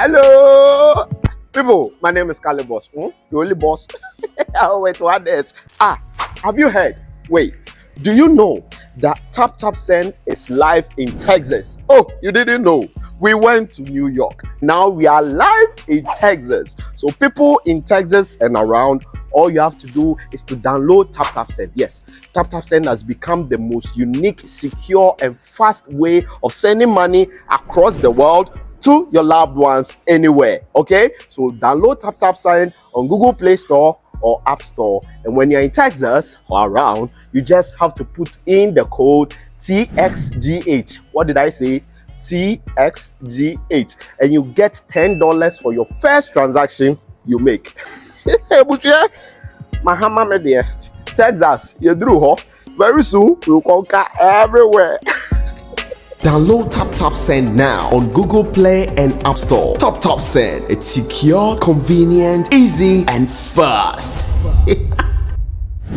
Hello, people. My name is Kale Boss. The only boss. Oh, wait, what else? Have you heard? Wait, do you know that Tap Tap Send is live in Texas? Oh, you didn't know? We went to New York. Now we are live in Texas. So people in Texas and around, all you have to do is to download Tap Tap Send. Yes, Tap Tap Send has become the most unique, secure, and fast way of sending money across the world to your loved ones anywhere. Okay, so download Tap Tap Send on Google Play Store or App Store, and when you're in Texas or around, you just have to put in the code TXGH. What did I say? TXGH, and you get $10 for your first transaction you make. Mahama media, Texas, you drew very soon we'll conquer everywhere. Download Tap Tap Send now on Google Play and App Store. Tap Tap Send, it's secure, convenient, easy, and fast.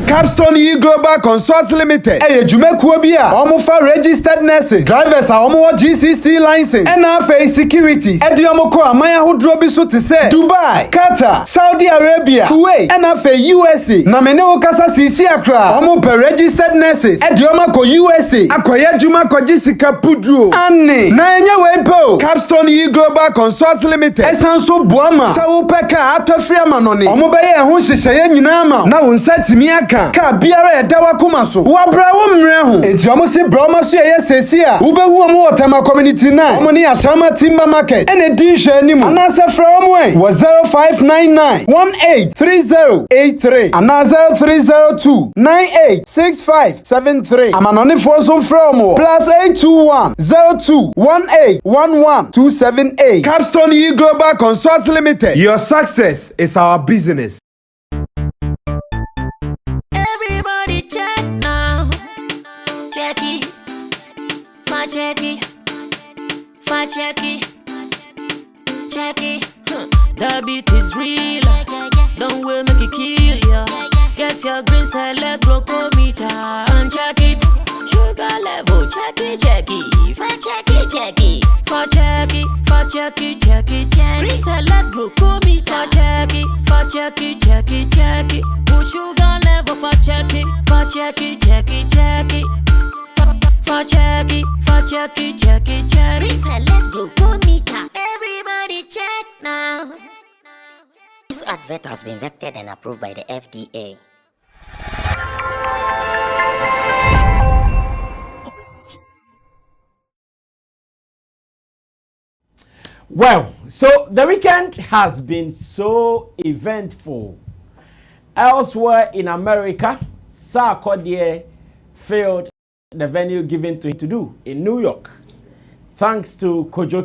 Capstone E Global Consult Limited. Jumekuo bi a omo fa registered nurses, drivers a omo GCC license, NFA securities. Edi omo ko amaya hodro bi so te se Dubai, Qatar, Saudi Arabia, Kuwait, NFA USA. Na mene wo kasa sisi akra. Omo per registered nurses. Edi omo ko USA. Akoye juma ko jisika pudro. Anne. Na enye we po. Capstone E Global Consult Limited. Esanso boama. Sa wo peka atofri amanone. Omo be ye ho hyehyeye nyina ma. Na wo nsatimi aka ka biara e dawa kuma so wa bra wo mre ho enti omo se bra omo so ye sesi a wo be hu omo Otema community 9 omo ni Ashama Timber Market ene din hwe anim anase fra omo en 0599 183083 anase 0302 986573 amanone fo so fra omo +821 021811 Capstone E Global Consult Limited. Your success is our business. Check now, check it, check it, check it. That beat is real. Don't wait, make it kill ya. Get your green select glucometer and check it. Sugar level, check it, check it. Check it, check it. Check it, check it, check it. Green select glucometer. Check it, check it, check it, check it. Sugar level for check it, check it, check it, check it. Check it, check it, check it, check it. Reselect glucometer. Everybody check now. This advert has been vetted and approved by the FDA. Well, so the weekend has been so eventful. Elsewhere in America, Sarkodie failed the venue given to him to do in New York, thanks to Kojo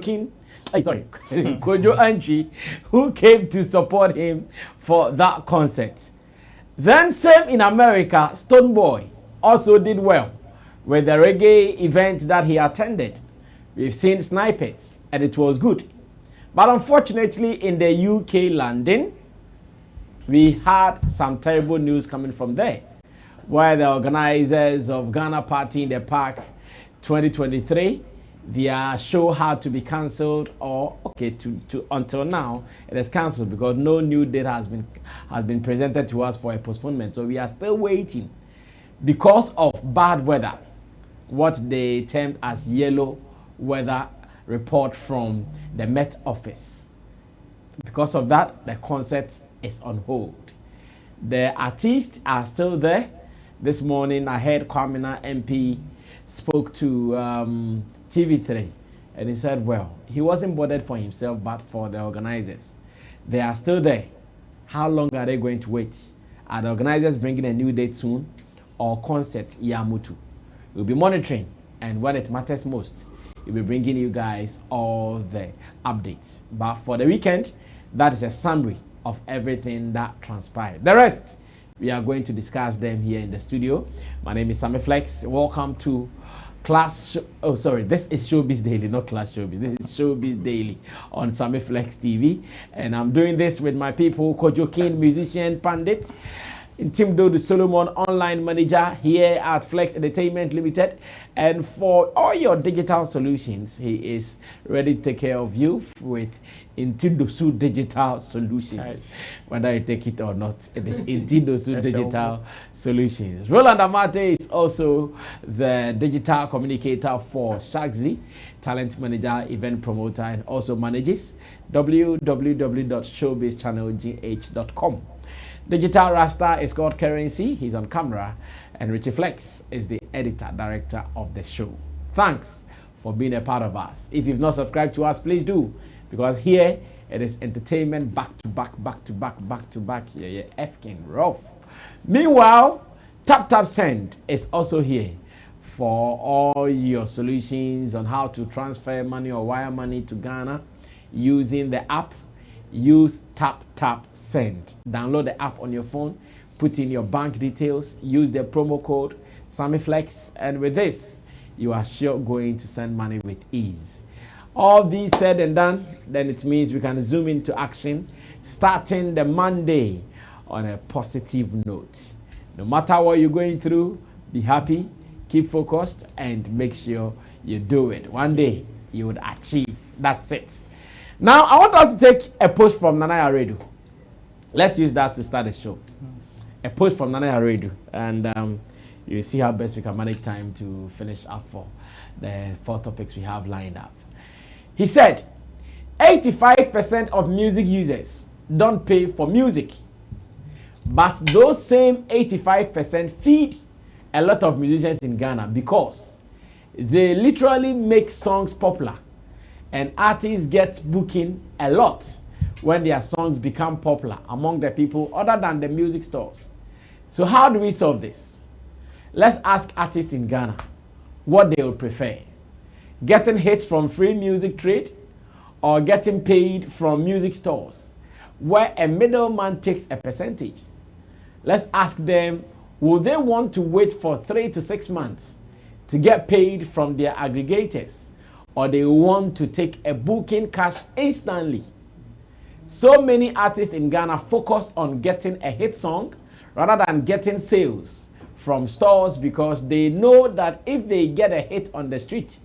Anji, who came to support him for that concert. Then same in America, Stonebwoy also did well with the reggae event that he attended. We've seen snippets and it was good. But unfortunately in the UK London, we had some terrible news coming from there, where the organizers of Ghana Party in the Park 2023, their show had to be cancelled, or until now it is cancelled because no new date has been presented to us for a postponement. So we are still waiting because of bad weather, what they termed as yellow weather report from the Met Office. Because of that, the concert is on hold. The artists are still there. This morning I heard Kwamina MP spoke to TV3 and he said, well, he wasn't bothered for himself but for the organizers. They are still there. How long are they going to wait? Are the organizers bringing a new date soon, or concert Yamutu? We'll be monitoring, and when it matters most, we'll be bringing you guys all the updates. But for the weekend, that is a summary of everything that transpired. The rest, we are going to discuss them here in the studio. My name is Sammy Flex. Welcome to this is Showbiz Daily, not Class Showbiz. This is Showbiz Daily on Sammy Flex TV. And I'm doing this with my people, Kojo King, musician, Pundits, Intimdo the Solomon online manager here at Flex Entertainment Limited. And for all your digital solutions, he is ready to take care of you with Intimdosu Digital Solutions. Whether you take it or not, it is Intimdosu Digital Solutions. Roland Amate is also the digital communicator for Shagzi, talent manager, event promoter, and also manages www.showbizchannelgh.com. Digital Rasta is called Currency. He's on camera. And Richie Flex is the editor, director of the show. Thanks for being a part of us. If you've not subscribed to us, please do. Because here, it is entertainment back to back. Yeah, F-King rough. Meanwhile, Tap Send is also here for all your solutions on how to transfer money or wire money to Ghana using the app. Use Tap Send. Download the app on your phone, put in your bank details, use the promo code SammyFlex, and with this, you are sure going to send money with ease. All these said and done, then it means we can zoom into action, starting the Monday on a positive note. No matter what you're going through, be happy, keep focused, and make sure you do it. One day, you would achieve. That's it. Now, I want us to take a post from Nana Yaredu. Let's use that to start the show. A post from Nana Yaredu. And you see how best we can manage time to finish up for the 4 topics we have lined up. He said, 85% of music users don't pay for music. But those same 85% feed a lot of musicians in Ghana because they literally make songs popular. And artists get booking a lot when their songs become popular among the people other than the music stores. So how do we solve this? Let's ask artists in Ghana what they would prefer. Getting hits from free music trade or getting paid from music stores where a middleman takes a percentage. Let's ask them, will they want to wait for 3 to 6 months to get paid from their aggregators? Or they want to take a booking cash instantly. So many artists in Ghana focus on getting a hit song rather than getting sales from stores because they know that if they get a hit on the street,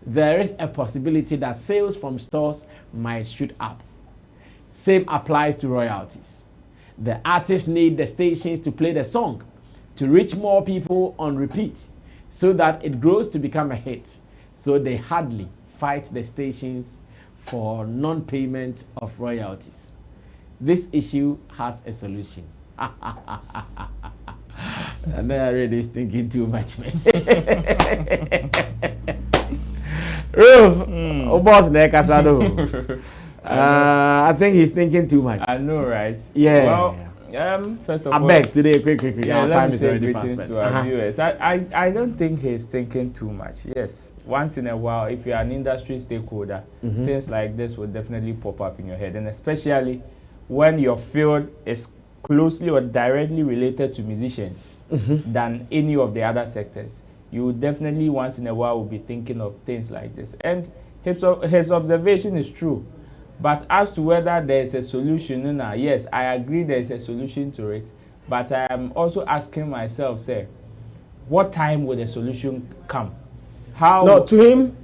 there is a possibility that sales from stores might shoot up. Same applies to royalties. The artists need the stations to play the song to reach more people on repeat so that it grows to become a hit. So they hardly fight the stations for non-payment of royalties. This issue has a solution. And then I really is thinking too much, man. Oh, boss, I think he's thinking too much. I know, right? Yeah. Well, first of all, I beg today, quick. Yeah, Our let time me is say already greetings fast. to our viewers. I don't think he's thinking too much. Yes, once in a while, if you're an industry stakeholder, things like this will definitely pop up in your head, and especially when your field is closely or directly related to musicians than any of the other sectors. You definitely once in a while will be thinking of things like this. And his observation is true. But as to whether there is a solution, yes, I agree there is a solution to it. But I am also asking myself, say, what time will the solution come? How? No, to him,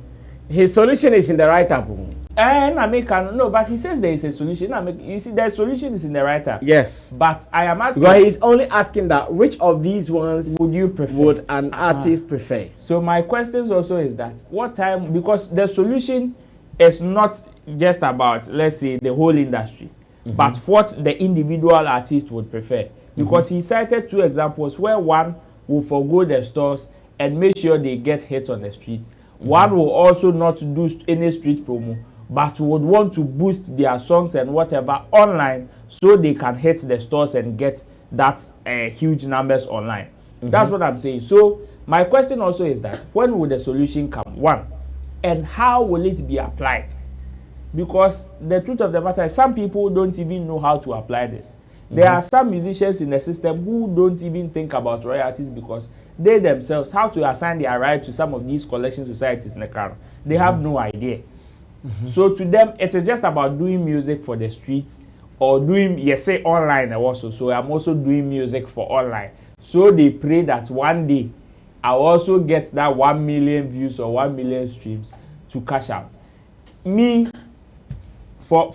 his solution is in the write-up. And I make no, but he says there is a solution. You see, the solution is in the write-up. Yes. But I am asking. But he's only asking that which of these ones would you prefer? Would an artist prefer? So my question also is that what time, because the solution is not just about, let's say, the whole industry, but what the individual artist would prefer. Because he cited 2 examples where one will forgo the stores and make sure they get hit on the street. One will also not do any street promo, but would want to boost their songs and whatever online so they can hit the stores and get that huge numbers online. That's what I'm saying. So my question also is that when will the solution come? One, and how will it be applied? Because the truth of the matter is some people don't even know how to apply this. There are some musicians in the system who don't even think about royalties because they themselves, how to assign their right to some of these collection societies in the car, they have no idea. So to them, it is just about doing music for the streets or doing, yes, say online also. So I'm also doing music for online. So they pray that one day I'll also get that 1 million views or 1 million streams to cash out. Me, for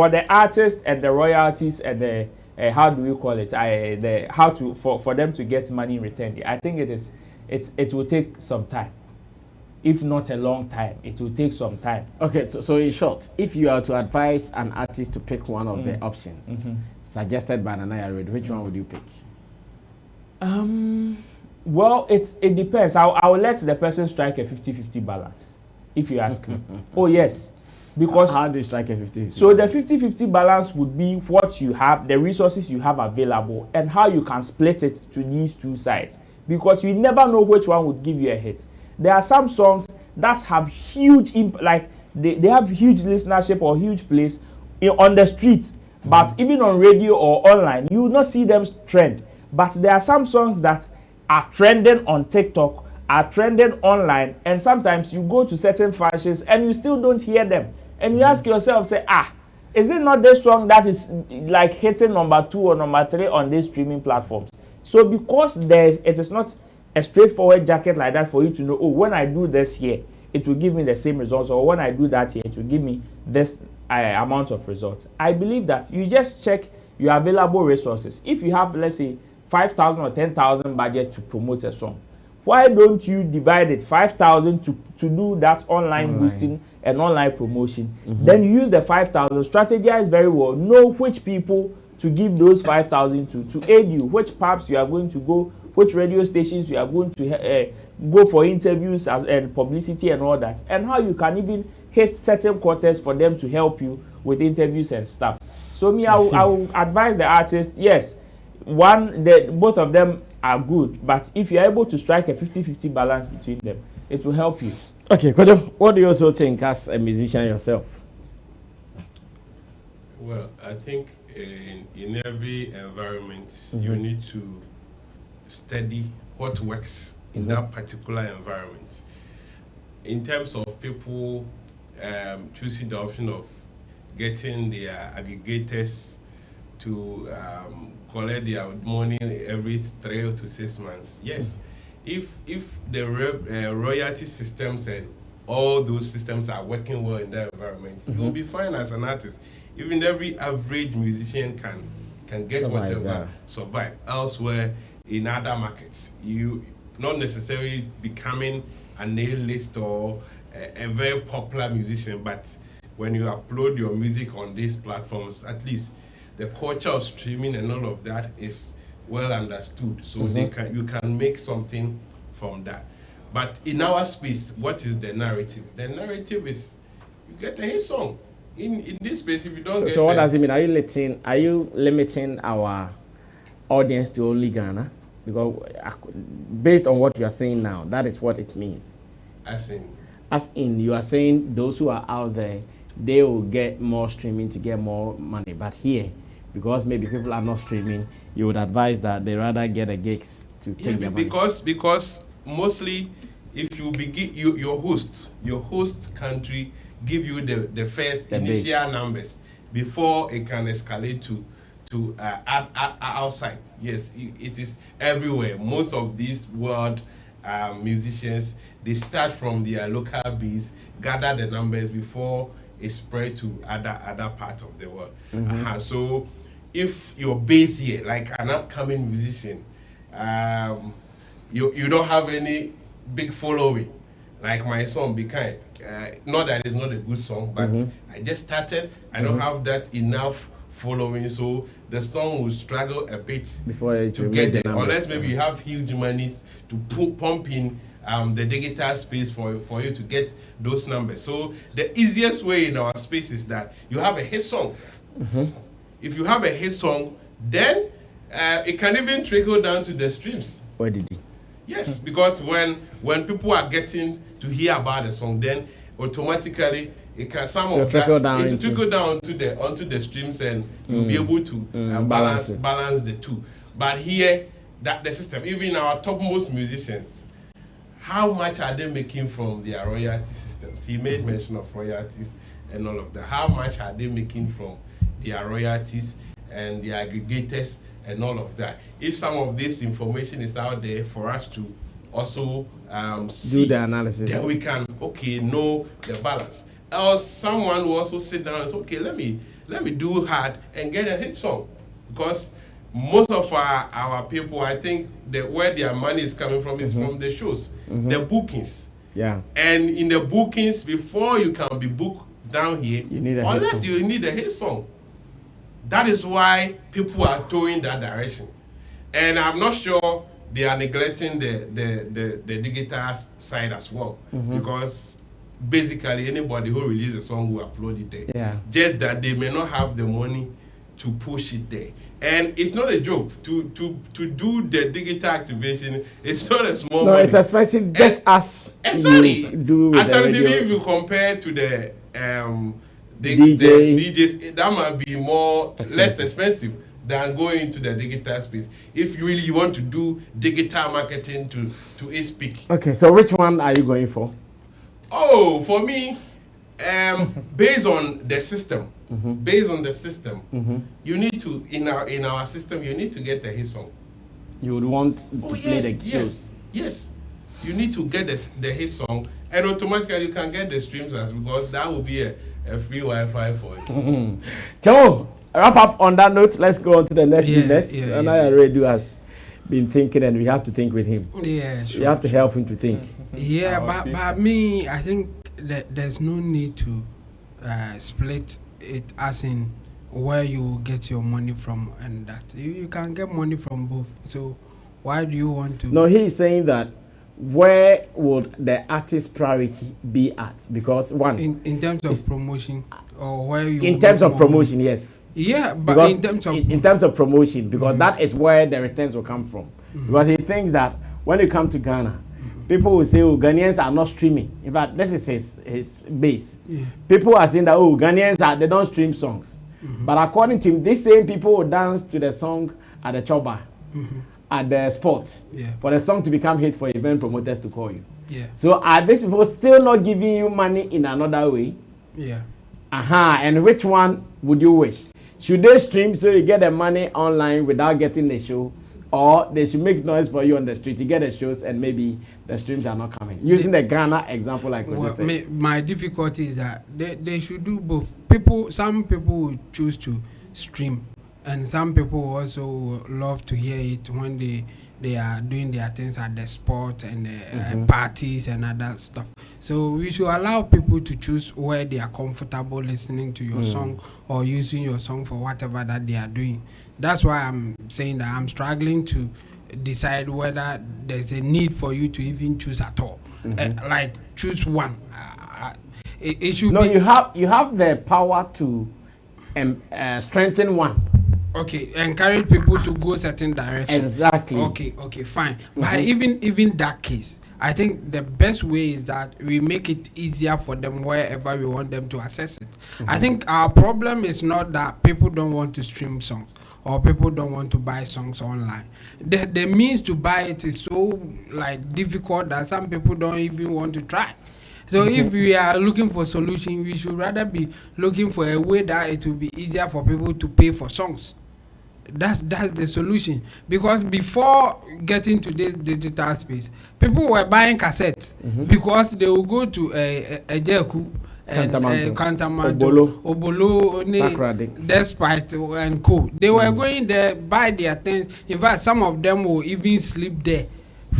the artist and the royalties and the how do we call it? For them to get money in return. I think it will take some time. If not a long time, it will take some time. Okay, so in short, if you are to advise an artist to pick one of the options suggested by Nana Red, which one would you pick? Well, it depends. I will let the person strike a 50-50 balance, if you ask me. Oh yes, because how do you strike a 50-50? So the 50-50 balance would be what you have, the resources you have available, and how you can split it to these two sides. Because you never know which one would give you a hit. There are some songs that have huge they have huge listenership or huge plays on the streets, but even on radio or online, you will not see them trend. But there are some songs that are trending on TikTok, are trending online, and sometimes you go to certain functions and you still don't hear them. And you ask yourself, say, is it not this song that is like hitting number 2 or number 3 on these streaming platforms? So because it is not a straightforward jacket like that for you to know, oh, when I do this here, it will give me the same results, or when I do that here, it will give me this amount of results. I believe that you just check your available resources. If you have, let's say, 5,000 or 10,000 budget to promote a song, why don't you divide it 5,000 to do that online boosting and online promotion? Then you use the 5,000, strategize very well, know which people to give those 5,000 to aid you, which pubs you are going to go, which radio stations you are going to go for interviews and publicity and all that, and how you can even hit certain quarters for them to help you with interviews and stuff. So I will advise the artist, yes, both of them are good, but if you're able to strike a 50-50 balance between them, it will help you. Okay, Kojo, what do you also think as a musician yourself? Well, I think in every environment, you need to study what works in that particular environment. In terms of people choosing the option of getting their aggregators to collect their money every 3 to 6 months, yes. If the royalty systems and all those systems are working well in that environment, you will be fine as an artist. Even every average musician can get survive elsewhere in other markets. You not necessarily becoming a A-list or a very popular musician, but when you upload your music on these platforms, at least the culture of streaming and all of that is well understood. So you can make something from that. But in our space, what is the narrative? The narrative is you get a hit song. In this space, if you don't get. So what does it mean? Are you limiting our audience to only Ghana? Because based on what you are saying now, that is what it means. As in you are saying those who are out there, they will get more streaming to get more money. But here, because maybe people are not streaming, you would advise that they rather get a gigs to take their money. Because mostly, if you begin your host country give you the first initial numbers before it can escalate to outside. Yes, it is everywhere. Most of these world musicians, they start from their local base, gather the numbers before it spread to other parts of the world. So if you're based here, like an upcoming musician, you don't have any big following, like my song Be Kind. Not that it's not a good song, but I just started. I don't have that enough following, so the song will struggle a bit before to get there, unless maybe you have huge money to pump in the digital space for you to get those numbers. So the easiest way in our space is that you have a hit song. If you have a hit song, then it can even trickle down to the streams. Where did he? Yes, because when people are getting to hear about the song, then automatically it can trickle down onto the streams, and you'll be able to balance the two. But here, that the system, even our topmost musicians, how much are they making from their royalty systems? He made mention of royalties and all of that. How much are they making from their royalties and the aggregators and all of that. If some of this information is out there for us to also see, do the analysis, then we can know the balance. Or someone will also sit down and say, okay, let me do hard and get a hit song, because most of our people, I think where their money is coming from is from the shows, the bookings. Yeah. And in the bookings, before you can be booked down here, you need a hit song. That is why people are towing that direction. And I'm not sure they are neglecting the digital side as well, because basically anybody who releases a song will upload it there. Yeah. Just that they may not have the money to push it there. And it's not a joke to do the digital activation. It's not a small money. No, it's expensive. Just as exactly. Do at times, even if you compare to the DJ. the DJs, that might be less expensive than going into the digital space. If you really want to do digital marketing to its peak. Okay, so which one are you going for? Oh, for me, based on the system, you need to in our system you need to get the hit song. You would want to play the shows. Yes. You need to get the hit song, and automatically you can get the streams because that will be a free Wi-Fi for you. Joe, wrap up on that note. Let's go on to the next business. And I already has been thinking, and we have to think with him. Yeah, sure. We have to help him to think. Yeah, but me, I think that there's no need to split it as in where you get your money from, and that you can get money from both. So why do you want to? No, he's saying that where would the artist priority be at? Because one, in terms of promotion, or where you in terms of promotion, yes. Yeah, but because in terms of promotion, because that is where the returns will come from. Because he thinks that when you come to Ghana, people will say, oh, Ghanaians are not streaming. In fact, this is his base. Yeah. People are saying that, oh, Ghanaians they don't stream songs. But according to him, these same people will dance to the song at the choba, at the spot, for the song to become hit for event promoters to call you. Yeah. So are these people still not giving you money in another way? Yeah. And which one would you wish? Should they stream so you get the money online without getting the show? Or they should make noise for you on the street, you get the shows and maybe the streams are not coming. Using the Ghana example like what you said. My difficulty is that they should do both. Some people will choose to stream, and some people also love to hear it when they are doing their things at the sport and the parties and other stuff. So we should allow people to choose where they are comfortable listening to your song or using your song for whatever that they are doing. That's why I'm saying that I'm struggling to decide whether there's a need for you to even choose at all. Like choose one. It should no, be. you have the power to strengthen one. Okay, encourage people to go certain direction. Exactly. Okay, fine. But even that case, I think the best way is that we make it easier for them wherever we want them to access it. I think our problem is not that people don't want to stream songs or people don't want to buy songs online. The means to buy it is so difficult that some people don't even want to try. So if we are looking for solution, we should rather be looking for a way that it will be easier for people to pay for songs. That's the solution. Because before getting to this digital space, people were buying cassettes because they will go to Adjettey and Kantamanto, Obolo, Despite and Co. They were going there, buy their things. In fact, some of them will even sleep there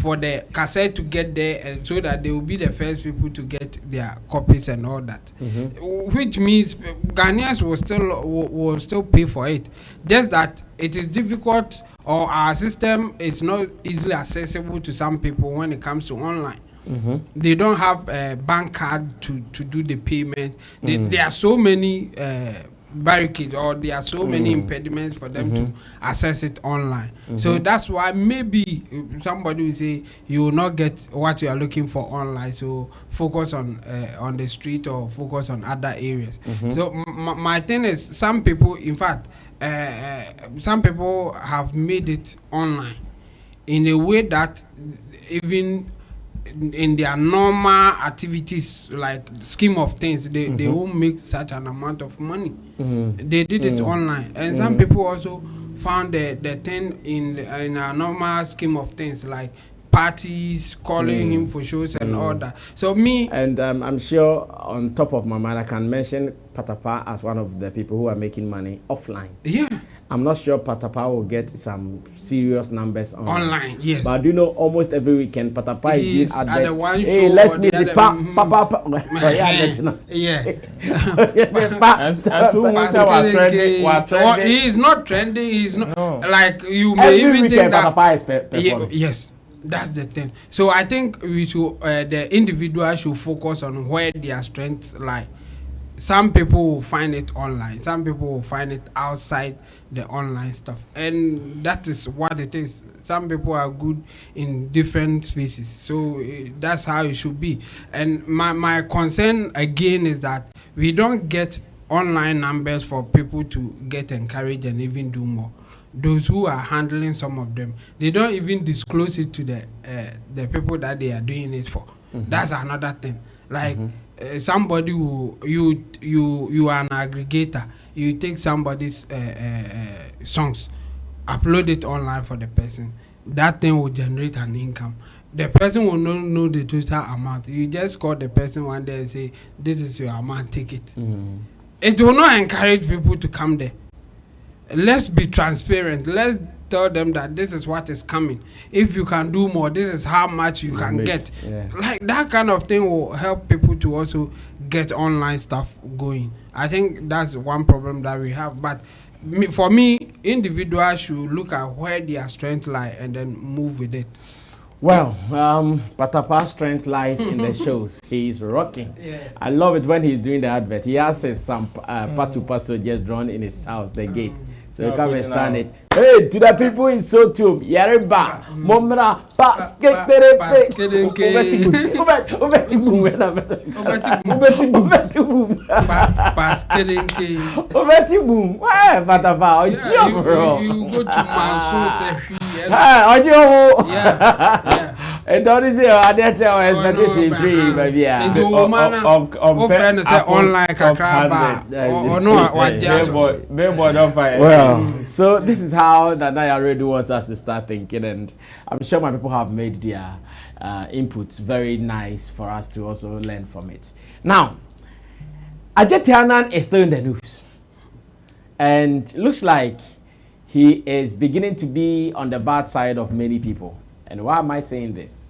for the cassette to get there, and so that they will be the first people to get their copies and all that. Which means Ghanaians will still pay for it. Just that it is difficult, or our system is not easily accessible to some people when it comes to online. They don't have a bank card to do the payment. There are so many barricades, or there are so many impediments for them to access it online. So that's why maybe somebody will say you will not get what you are looking for online, so focus on the street or focus on other areas. So my thing is, some people, in fact, some people have made it online in a way that even in their normal activities, like scheme of things, they won't make such an amount of money. They did it online, and some people also found the thing in a normal scheme of things, like parties, calling him for shows and all that. So me, and I'm sure on top of my mind I can mention Patapa as one of the people who are making money offline. Yeah, I'm not sure Patapa will get some serious numbers online. Yes, but I do know almost every weekend Patapa is doing at the one hey, show. let's meet the Papa. Yeah. He is not trending. He's not like you may every even think that. Patapa is performing. Yes. That's the thing. So I think we should, the individual should focus on where their strengths lie. Some people will find it online. Some people will find it outside the online stuff. And that is what it is. Some people are good in different spaces. So that's how it should be. And my concern again is that we don't get online numbers for people to get encouraged and even do more. Those who are handling some of them, they don't even disclose it to the people that they are doing it for. That's another thing. Like somebody who you are an aggregator, you take somebody's songs, upload it online for the person. That thing will generate an income. The person will not know the total amount. You just call the person one day and say, "This is your amount, take it." It will not encourage people to come there. Let's be transparent. Let's tell them that this is what is coming. If you can do more, this is how much you can get. Yeah. Like that kind of thing will help people to also get online stuff going. I think that's one problem that we have. But for me, individuals should look at where their strength lie and then move with it. Well, Patapa's strength lies in the shows. He's rocking. Yeah. I love it when he's doing the advert. He has some Patupa soldiers drawn in his house, the gate. So you come and stand it. Hey, to the people in Sotum, Yareba, Momra, You go to Mansour. And don't say Adjettey expectation free, baby. Well, so this is how Nana already wants us to start thinking, and I'm sure my people have made their inputs very nice for us to also learn from it. Now, Adjettey is still in the news, and looks like he is beginning to be on the bad side of many people. And why am I saying this?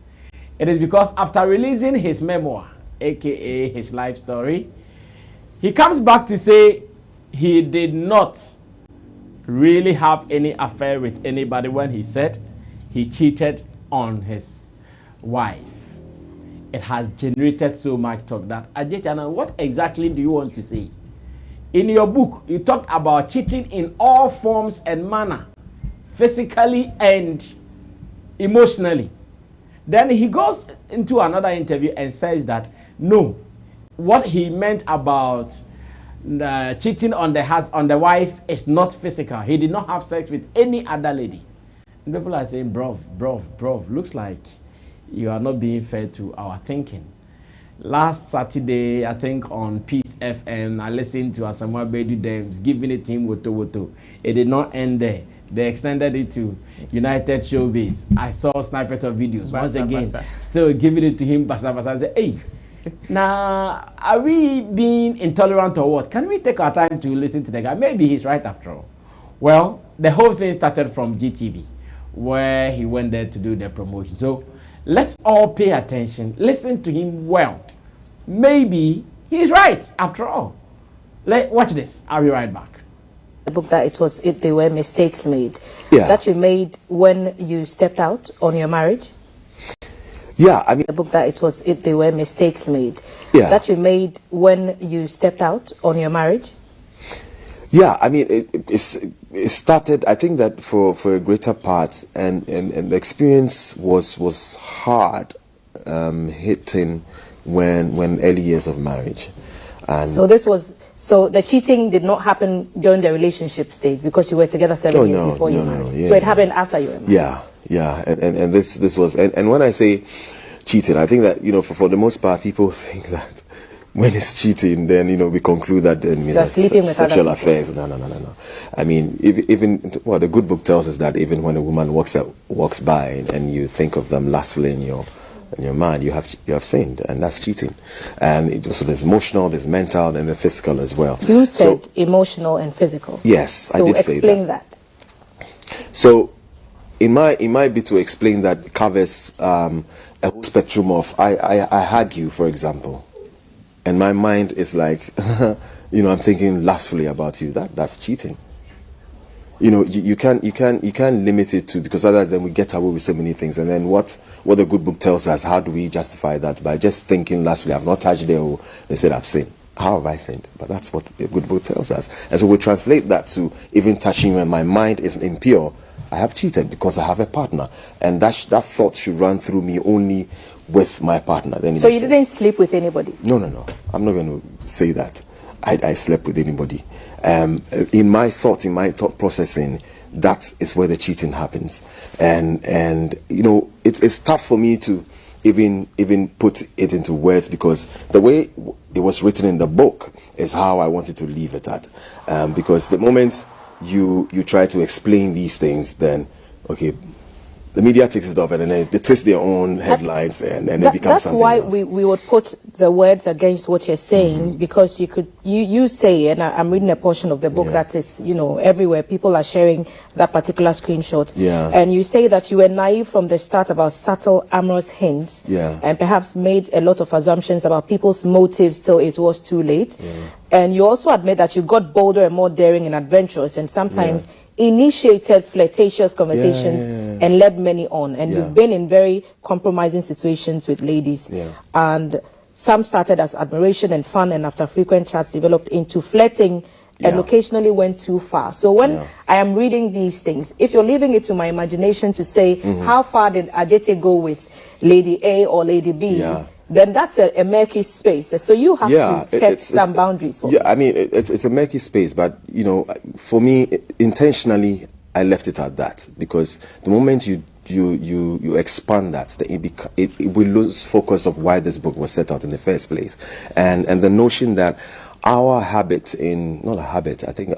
It is because after releasing his memoir, aka his life story, he comes back to say he did not really have any affair with anybody when he said he cheated on his wife. It has generated so much talk that Adjettey, what exactly do you want to say? In your book, you talked about cheating in all forms and manner, physically and emotionally. Then he goes into another interview and says that no, what he meant about cheating on the wife is not physical. He did not have sex with any other lady. And people are saying, bro, looks like you are not being fair to our thinking. Last Saturday, I think on Peace FM, I listened to Asamoah Bedu Dems giving it to him woto. It did not end there. They extended it to United Showbiz. I saw snippets of videos. Once again, still giving it to him. Basa. I said, hey, now, are we being intolerant or what? Can we take our time to listen to the guy? Maybe he's right after all. Well, the whole thing started from GTV, where he went there to do the promotion. So let's all pay attention. Listen to him well. Maybe he's right after all. Watch this. I'll be right back. The book that there were mistakes made. Yeah. That you made when you stepped out on your marriage. Yeah, I mean the book that there were mistakes made. Yeah. That you made when you stepped out on your marriage. Yeah, I mean it started. I think that for a greater part, and the experience was hard, hitting when early years of marriage, and so the cheating did not happen during the relationship stage because you were together 7 years before you married. Yeah. So it happened after you were married. Yeah, and this was and when I say cheating. I think that, you know, for the most part, people think that when it's cheating, then, you know, we conclude that then it's sleeping with sexual other people. affairs. No. I mean, even the good book tells us that even when a woman walks by and you think of them lustfully in your mind, you have sinned, and that's cheating. And so there's emotional, there's mental, and the physical as well. You said emotional and physical. Yes, so I did say that. explain that. So it might be to explain that covers a whole spectrum of I hug you, for example, and my mind is like, you know, I'm thinking lustfully about you. That's cheating. You know, you can't limit it to, because otherwise then we get away with so many things. And then what the good book tells us, how do we justify that? By just thinking lastly, I've not touched there, they said I've sinned. How have I sinned? But that's what the good book tells us. And so we translate that to even touching when my mind is impure. I have cheated because I have a partner, and that thought should run through me only with my partner. Then so you didn't sleep with anybody? No. I'm not going to say that I slept with anybody. In my thought processing, that is where the cheating happens, and you know, it's tough for me to even put it into words, because the way it was written in the book is how I wanted to leave it at, because the moment you try to explain these things, then okay, the media takes it off, and then they twist their own headlines, and then it becomes something else. That's why we would put the words against what you're saying, because you say, and I'm reading a portion of the book that is, you know, everywhere. People are sharing that particular screenshot. Yeah. And you say that you were naive from the start about subtle amorous hints. Yeah. And perhaps made a lot of assumptions about people's motives till it was too late. Yeah. And you also admit that you got bolder and more daring and adventurous, and sometimes initiated flirtatious conversations and led many on, and you've been in very compromising situations with ladies, and some started as admiration and fun, and after frequent chats developed into flirting and occasionally went too far. So when I am reading these things, if you're leaving it to my imagination to say how far did Adjettey go with Lady A or Lady B, then that's a murky space. So you have to set some boundaries for I mean, it's a murky space, but, you know, for me, intentionally, I left it at that, because the moment you expand that, it will lose focus of why this book was set out in the first place, and the notion that our habit not a habit, I think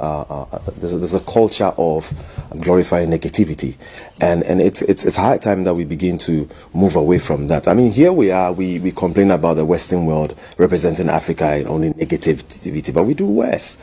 there's a culture of glorifying negativity, and it's high time that we begin to move away from that. I mean, here we are, we complain about the Western world representing Africa in only negativity, but we do worse,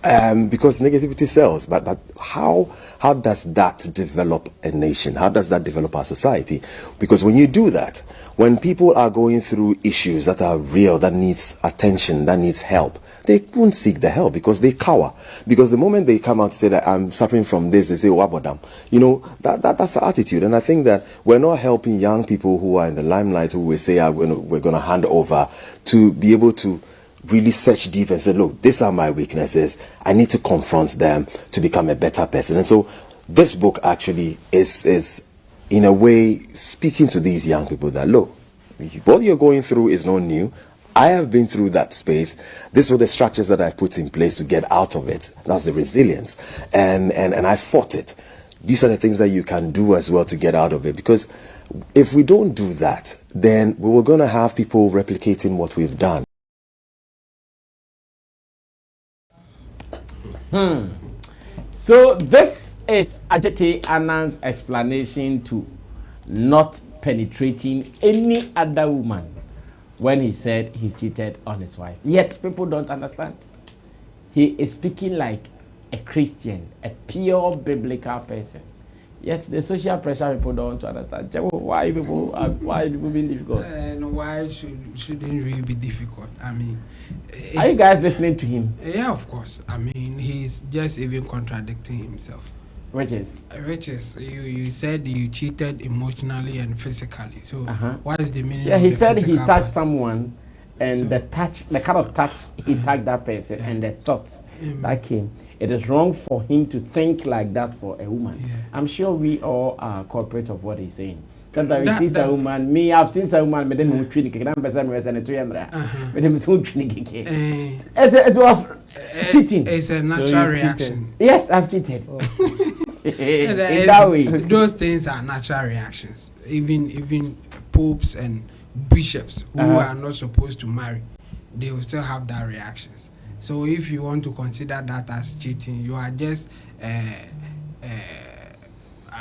because negativity sells. But how does that develop a nation? How does that develop our society? Because when you do that, when people are going through issues that are real, that needs attention, that needs help, they won't seek the help, because they cower. Because the moment they come out to say that I'm suffering from this, they say, oh, what about them? You know, that's the attitude. And I think that we're not helping young people who are in the limelight, who we say we're going to hand over, to be able to really search deep and say, look, these are my weaknesses. I need to confront them to become a better person. And so this book actually is in a way speaking to these young people that, look, what you're going through is not new. I have been through that space. These were the structures that I put in place to get out of it. That's the resilience. And I fought it. These are the things that you can do as well to get out of it. Because if we don't do that, then we were going to have people replicating what we've done. So this is Adjettey Annang's explanation to not penetrating any other woman when he said he cheated on his wife. Yet people don't understand. He is speaking like a Christian, a pure biblical person. Yet the social pressure people don't want to understand. Why people being difficult? And why shouldn't really be difficult? I mean, are you guys listening to him? Yeah, of course. I mean, he's just even contradicting himself. Which is you said you cheated emotionally and physically. So what is the meaning? Yeah, of he the said he physical touched part? someone, and the kind of touch he tagged that person, and the thoughts that came. It is wrong for him to think like that for a woman. Yeah. I'm sure we all are corporate of what he's saying. Sometimes we see a woman, I've seen a woman, but then we treat it. It was cheating. It's a natural reaction. Yes, I've cheated. In that way. Those things are natural reactions. Even popes and bishops who are not supposed to marry, they will still have that reactions. So if you want to consider that as cheating, you are just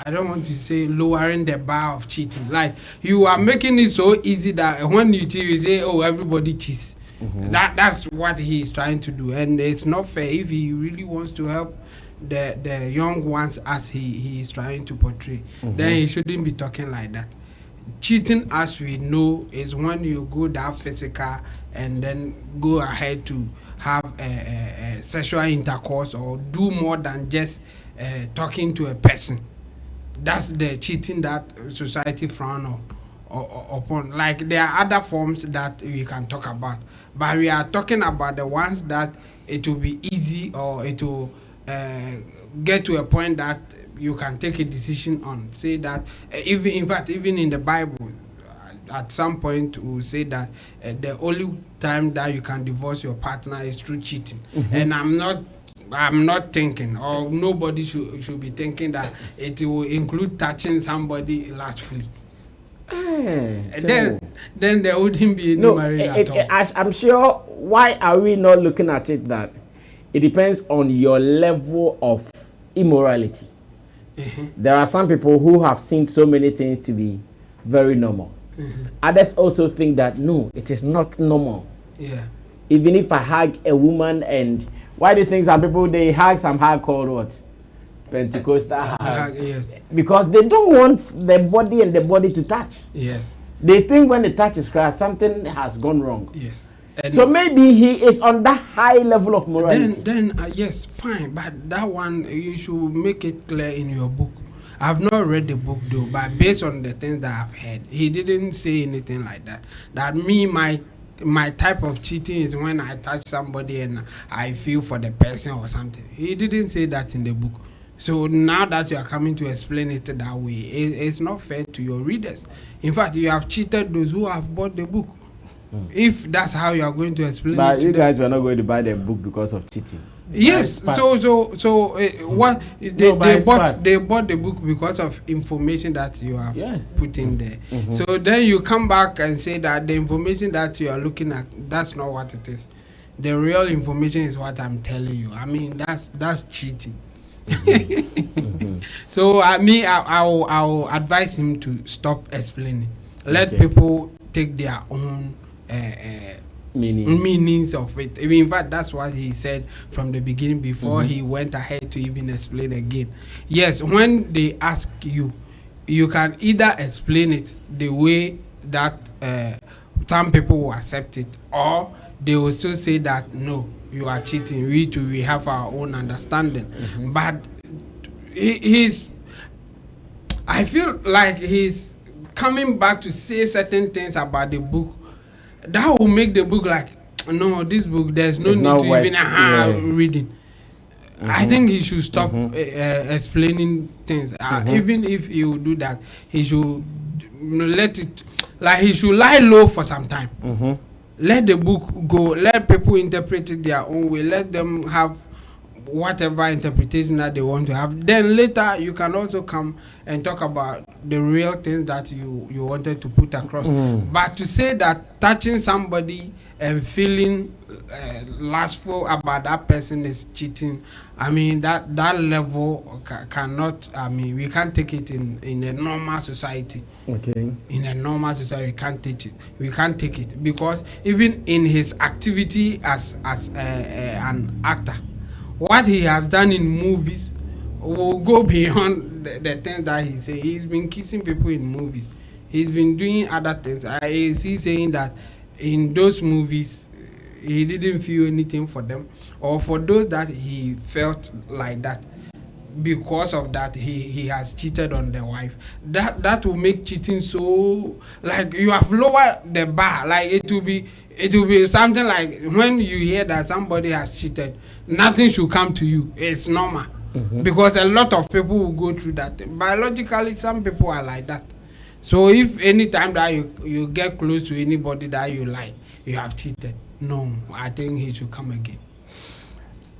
I don't want to say lowering the bar of cheating. Like you are making it so easy that when you cheat, you say, "Oh, everybody cheats." That's what he is trying to do, and it's not fair. If he really wants to help the young ones as he is trying to portray, then he shouldn't be talking like that. Cheating, as we know, is when you go that physical and then go ahead to have a sexual intercourse or do more than just talking to a person. That's the cheating that society frown upon. Like there are other forms that we can talk about, but we are talking about the ones that it will be easy, or it will get to a point that you can take a decision on. Say that even in fact, even in the Bible, at some point we will say that the only time that you can divorce your partner is through cheating. And I'm not thinking, or nobody should be thinking that it will include touching somebody lustfully. Then there wouldn't be any marriage at all. I'm sure. Why are we not looking at it that it depends on your level of immorality? There are some people who have seen so many things to be very normal. Others also think that no, it is not normal. Yeah. Even if I hug a woman, and why do you think some people they hug some hug called what? Pentecostal hug. Yes. Because they don't want the body and the body to touch. Yes. They think when the touch is cracked, something has gone wrong. Yes. And so maybe he is on that high level of morality. Then yes, fine. But that one, you should make it clear in your book. I've not read the book though, but based on the things that I've heard, he didn't say anything like that. That my type of cheating is when I touch somebody and I feel for the person or something. He didn't say that in the book. So now that you are coming to explain it that way, it's not fair to your readers. In fact, you have cheated those who have bought the book. If that's how you are going to explain it. But you guys were not going to buy the book because of cheating. Yes, what they bought the book because of information that you have put in there. So then you come back and say that the information that you are looking at, that's not what it is. The real information is what I'm telling you. I mean, that's cheating. So I will advise him to stop explaining. Let people take their own meanings of it. I mean, in fact, that's what he said from the beginning before he went ahead to even explain again. Yes, when they ask you, you can either explain it the way that some people will accept it, or they will still say that no, you are cheating. We have our own understanding. But I feel like he's coming back to say certain things about the book that will make the book like, no, this book, there's no need to even reading. I think he should stop explaining things. Even if he will do that, he should let it, like he should lie low for some time. Let the book go. Let people interpret it their own way. Let them have whatever interpretation that they want to have. Then later you can also come and talk about the real things that you wanted to put across. But to say that touching somebody and feeling lustful about that person is cheating, I mean that level cannot, I mean we can't take it in a normal society. In a normal society we can't take it. We can't take it because even in his activity as an actor, what he has done in movies will go beyond the things that he says. He's been kissing people in movies. He's been doing other things. Is he saying that in those movies he didn't feel anything for them, or for those that he felt like that because of that he has cheated on the wife? That will make cheating so, like, you have lowered the bar. Like it will be something like when you hear that somebody has cheated, nothing should come to you. It's normal. Because a lot of people will go through that. Biologically, some people are like that. So if any time that you get close to anybody that you like, you have cheated, no, I think he should come again.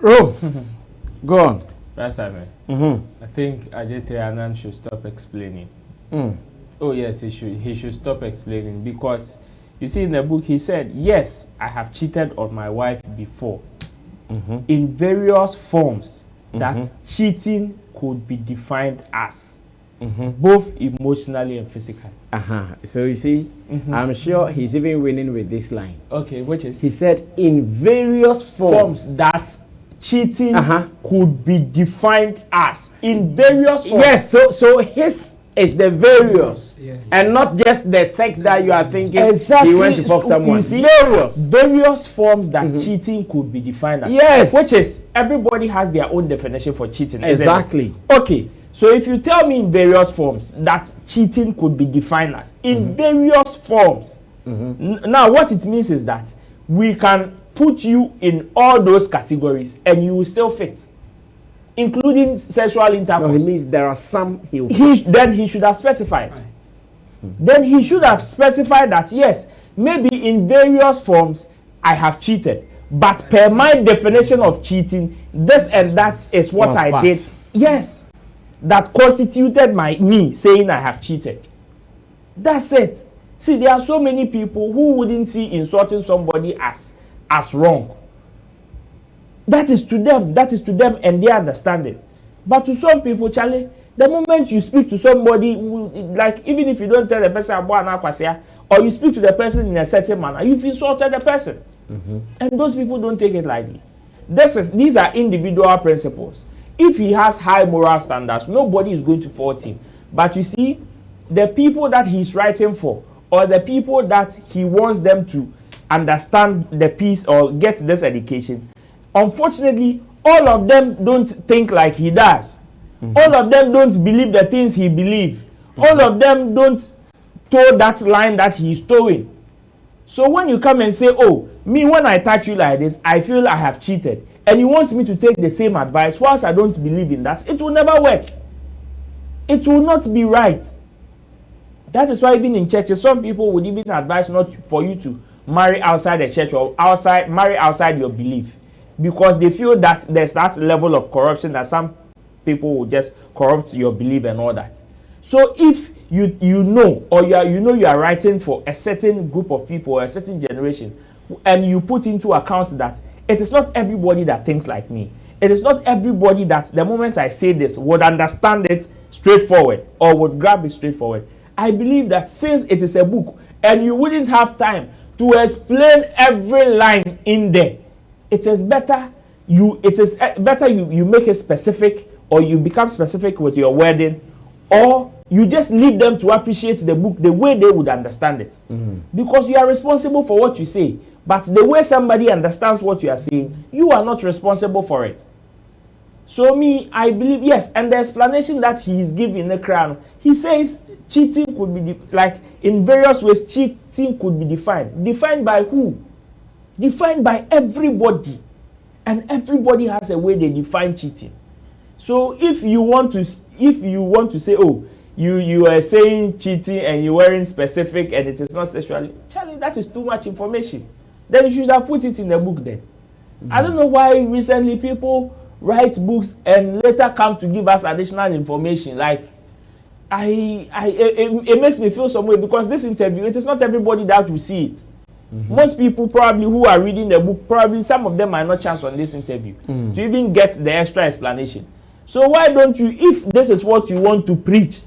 Oh, go on. That's Sammy. I think Adjettey Annang should stop explaining. Oh yes, he should stop explaining, because you see in the book he said, yes, I have cheated on my wife before, in various forms that cheating could be defined as, both emotionally and physically. So you see, I'm sure he's even winning with this line. Okay, which is? He said in various forms that cheating could be defined as, in various forms. Yes, so his is the various, and not just the sex that you are thinking. Exactly. He went to fuck someone. You see, various forms that cheating could be defined as. Yes. Which is, everybody has their own definition for cheating. Exactly. Okay. So if you tell me in various forms that cheating could be defined as, in various forms, now what it means is that we can put you in all those categories and you will still fit, including sexual intercourse. No, it means there are some then he should have specified. Then he should have specified that, yes, maybe in various forms I have cheated, but per my definition of cheating, this and that is what I did. Yes, that constituted me saying I have cheated. That's it. See, there are so many people who wouldn't see insulting somebody as wrong. That is to them and they understand it. But to some people, Charlie, the moment you speak to somebody, like even if you don't tell the person about an or you speak to the person in a certain manner, you've insulted the person. And those people don't take it lightly. These are individual principles. If he has high moral standards, nobody is going to fault him. But you see, the people that he's writing for, or the people that he wants them to understand the piece or get this education, unfortunately, all of them don't think like he does. All of them don't believe the things he believes. All of them don't toe that line that he's towing. So when you come and say, oh, me, when I touch you like this, I feel I have cheated, and you want me to take the same advice, whilst I don't believe in that, it will never work. It will not be right. That is why even in churches, some people would even advise not for you to marry outside the church or marry outside your belief, because they feel that there's that level of corruption that some people will just corrupt your belief and all that. So if you know you are writing for a certain group of people or a certain generation, and you put into account that it is not everybody that thinks like me. It is not everybody that the moment I say this would understand it straightforward or would grab it straightforward. I believe that since it is a book and you wouldn't have time to explain every line in there, it is better you make it specific, or you become specific with your wording, or you just leave them to appreciate the book the way they would understand it. Because you are responsible for what you say. But the way somebody understands what you are saying, you are not responsible for it. So I believe, yes, and the explanation that he is giving in the crown, he says cheating could be, in various ways, cheating could be defined. Defined by who? Defined by everybody. And everybody has a way they define cheating. So if you want to say, oh, you are saying cheating and you weren't specific and it is not sexually, Charlie, that is too much information. Then you should have put it in the book then. I don't know why recently people write books and later come to give us additional information. Like, it makes me feel some way, because this interview, it is not everybody that will see it. Most people probably who are reading the book, probably some of them might not chance on this interview to even get the extra explanation. So why don't you, if this is what you want to preach,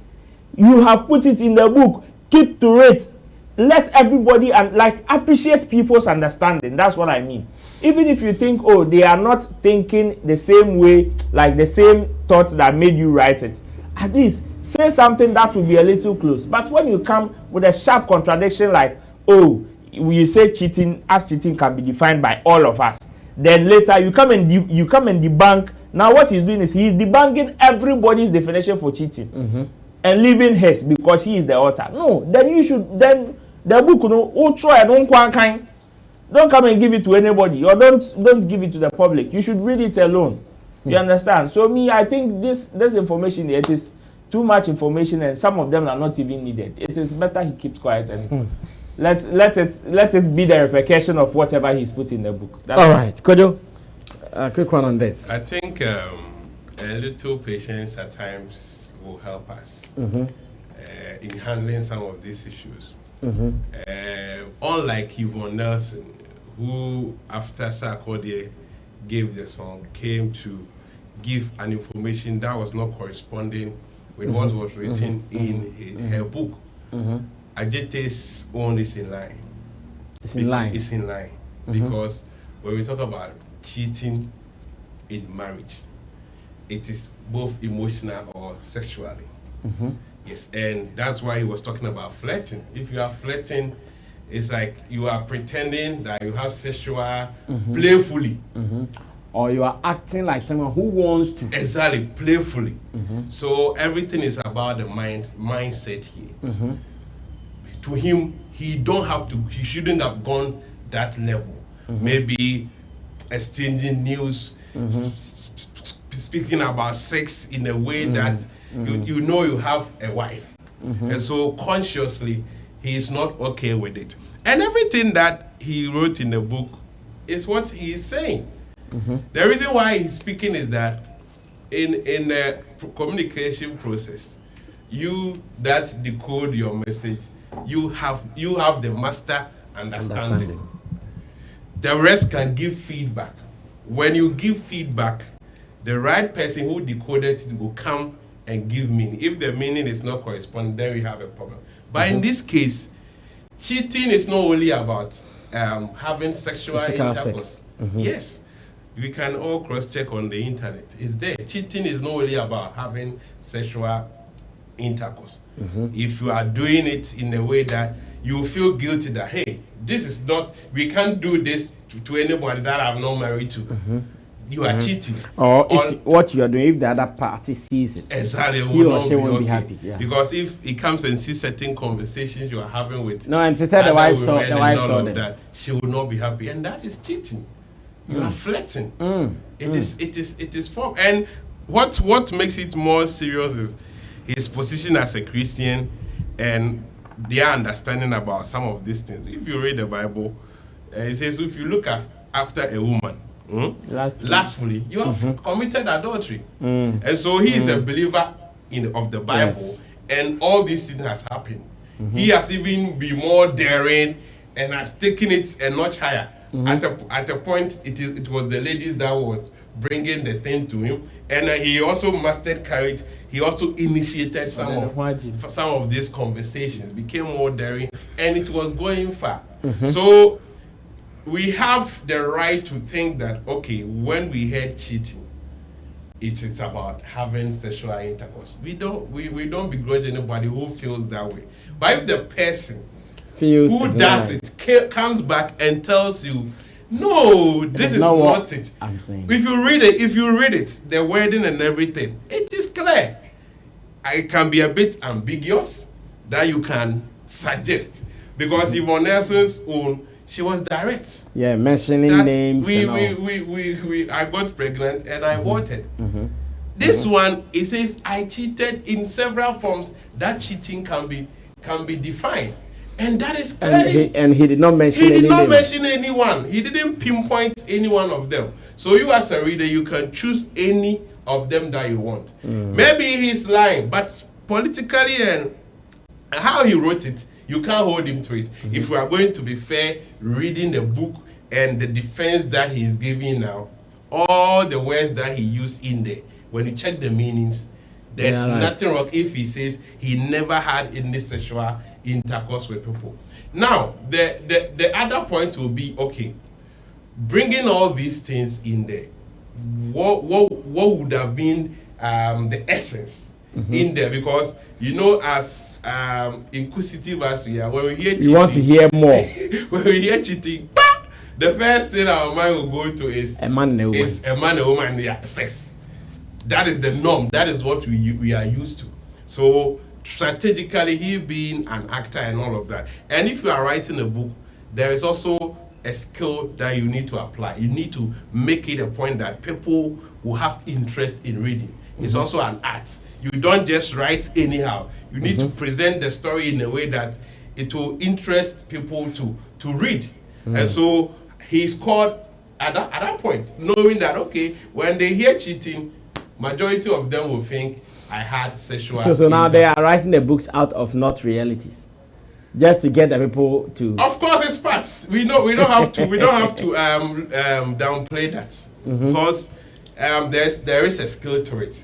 you have put it in the book, keep to it. Let everybody appreciate people's understanding. That's what I mean. Even if you think, oh, they are not thinking the same way, like the same thoughts that made you write it, at least say something that will be a little close. But when you come with a sharp contradiction like, oh, you say cheating can be defined by all of us, then later you come and debunk. Now what he's doing is he's debunking everybody's definition for cheating and leaving his, because he is the author. No, then the book, try, don't come and give it to anybody, or don't give it to the public. You should read it alone. You understand? So I think this information, it is too much information, and some of them are not even needed. It is better he keeps quiet and let it be the repercussion of whatever he's put in the book. All right, Kojo, a quick one on this. I think a little patience at times will help us. in handling some of these issues. Unlike Yvonne Nelson, who after Sarkodie gave the song, came to give an information that was not corresponding with what was written in her book. Adjettey's own is in line. It's in line. It's in line. Because when we talk about cheating in marriage, it is both emotional or sexually. Yes, and that's why he was talking about flirting. If you are flirting, it's like you are pretending that you have sexual playfully. Or you are acting like someone who wants to. Exactly, playfully. So everything is about the mindset here. To him, he shouldn't have gone that level. Maybe exchanging news, speaking about sex in a way that you know you have a wife. And so consciously, he is not okay with it. And everything that he wrote in the book is what he is saying. The reason why he's speaking is that in the communication process, you that decode your message, you have the master understanding. The rest can give feedback. When you give feedback, the right person who decoded it will come and give meaning. If the meaning is not corresponding, then we have a problem. But in this case, cheating is not only about having sexual intercourse. Yes, we can all cross-check on the internet. It's there. Cheating is not only about having sexual intercourse. If you are doing it in a way that you feel guilty that, hey, this is not, we can't do this to anybody that I'm not married to. You are cheating. Or if what you are doing, if the other party sees it, exactly, he or she won't be happy. Yeah. Because if he comes and sees certain conversations you are having with and she said the wife saw that, she will not be happy, and that is cheating. You are flirting. It is form. And what makes it more serious is his position as a Christian and their understanding about some of these things. If you read the Bible, it says if you look after a woman lustfully, you have committed adultery. And so he is a believer of the Bible, and all these things has happened. He has even been more daring and has taken it a notch higher. At a point, it was the ladies that was bringing the thing to him, and he also mastered courage. He also initiated some of these conversations, became more daring, and it was going far. So we have the right to think that, okay, when we heard cheating, it's about having sexual intercourse. We don't begrudge anybody who feels that way. But if the person who does it comes back and tells you, no, this is not it. I'm saying. If you read it, the wording and everything, it is clear. It can be a bit ambiguous that you can suggest, because Yvonne Nelson's own, she was direct. Yeah, mentioning names. I got pregnant and I aborted. This one, it says I cheated in several forms. That cheating can be defined. And that is clear. And he did not mention anyone. He didn't pinpoint any one of them. So you as a reader, you can choose any of them that you want. Maybe he's lying, but politically and how he wrote it, you can't hold him to it. If we are going to be fair, reading the book and the defense that he is giving now, all the words that he used in there, when you check the meanings, there's nothing wrong if he says he never had any sexual intercourse with people. Now, the other point will be, okay, bringing all these things in there, what would have been the essence in there? Because, you know, as inquisitive as we are, when we hear cheating, you want to hear more. When we hear cheating, the first thing our mind will go to is a man and a woman, yeah, sex. That is the norm. That is what we are used to. So strategically, he being an actor and all of that. And if you are writing a book, there is also a skill that you need to apply. You need to make it a point that people will have interest in reading. It's also an art. You don't just write anyhow. You need to present the story in a way that it will interest people to read. And so he scored at that point, knowing that, okay, when they hear cheating, majority of them will think, I had sexual. So now they are writing the books out of not realities, just to get the people to. Of course, it's parts. We don't have to downplay that because there is a skill to it.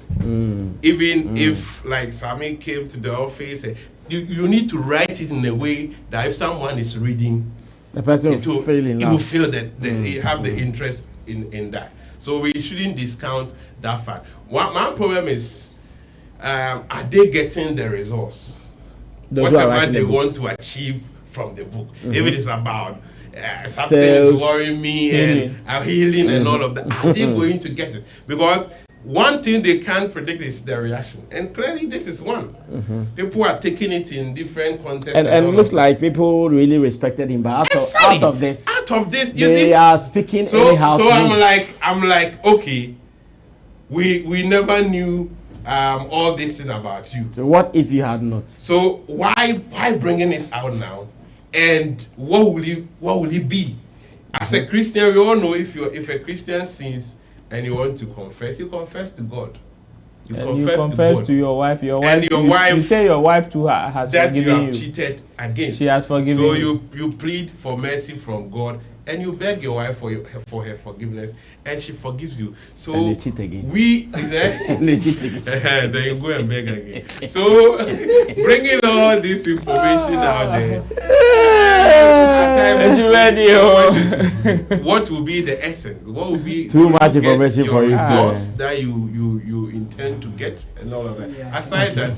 Even if like Sammy came to the office, you need to write it in a way that if someone is reading, the person will feel that they have the interest in that. So we shouldn't discount that fact. My problem is, are they getting the results? Whatever they want to achieve from the book. If it is about something is worrying me and healing and all of that, are they going to get it? Because one thing they can't predict is the reaction. And clearly this is one. People are taking it in different contexts. And it looks like people really respected him, but out of this, they are speaking anyhow. So I'm like, okay, we never knew all this thing about you. So what if you had not? So why bringing it out now? And what will it be? As a Christian, we all know if a Christian sins and you want to confess, you confess to God. You confess to your wife. Your wife. You say your wife too has that forgiven you have cheated against. She has forgiven. So you plead for mercy from God. And you beg your wife for her forgiveness, and she forgives you. So and you cheat again. Then you go and beg again. So bringing all this information out there, what will be the essence? What will be too much information for you? That you intend to get and all of that. Aside that.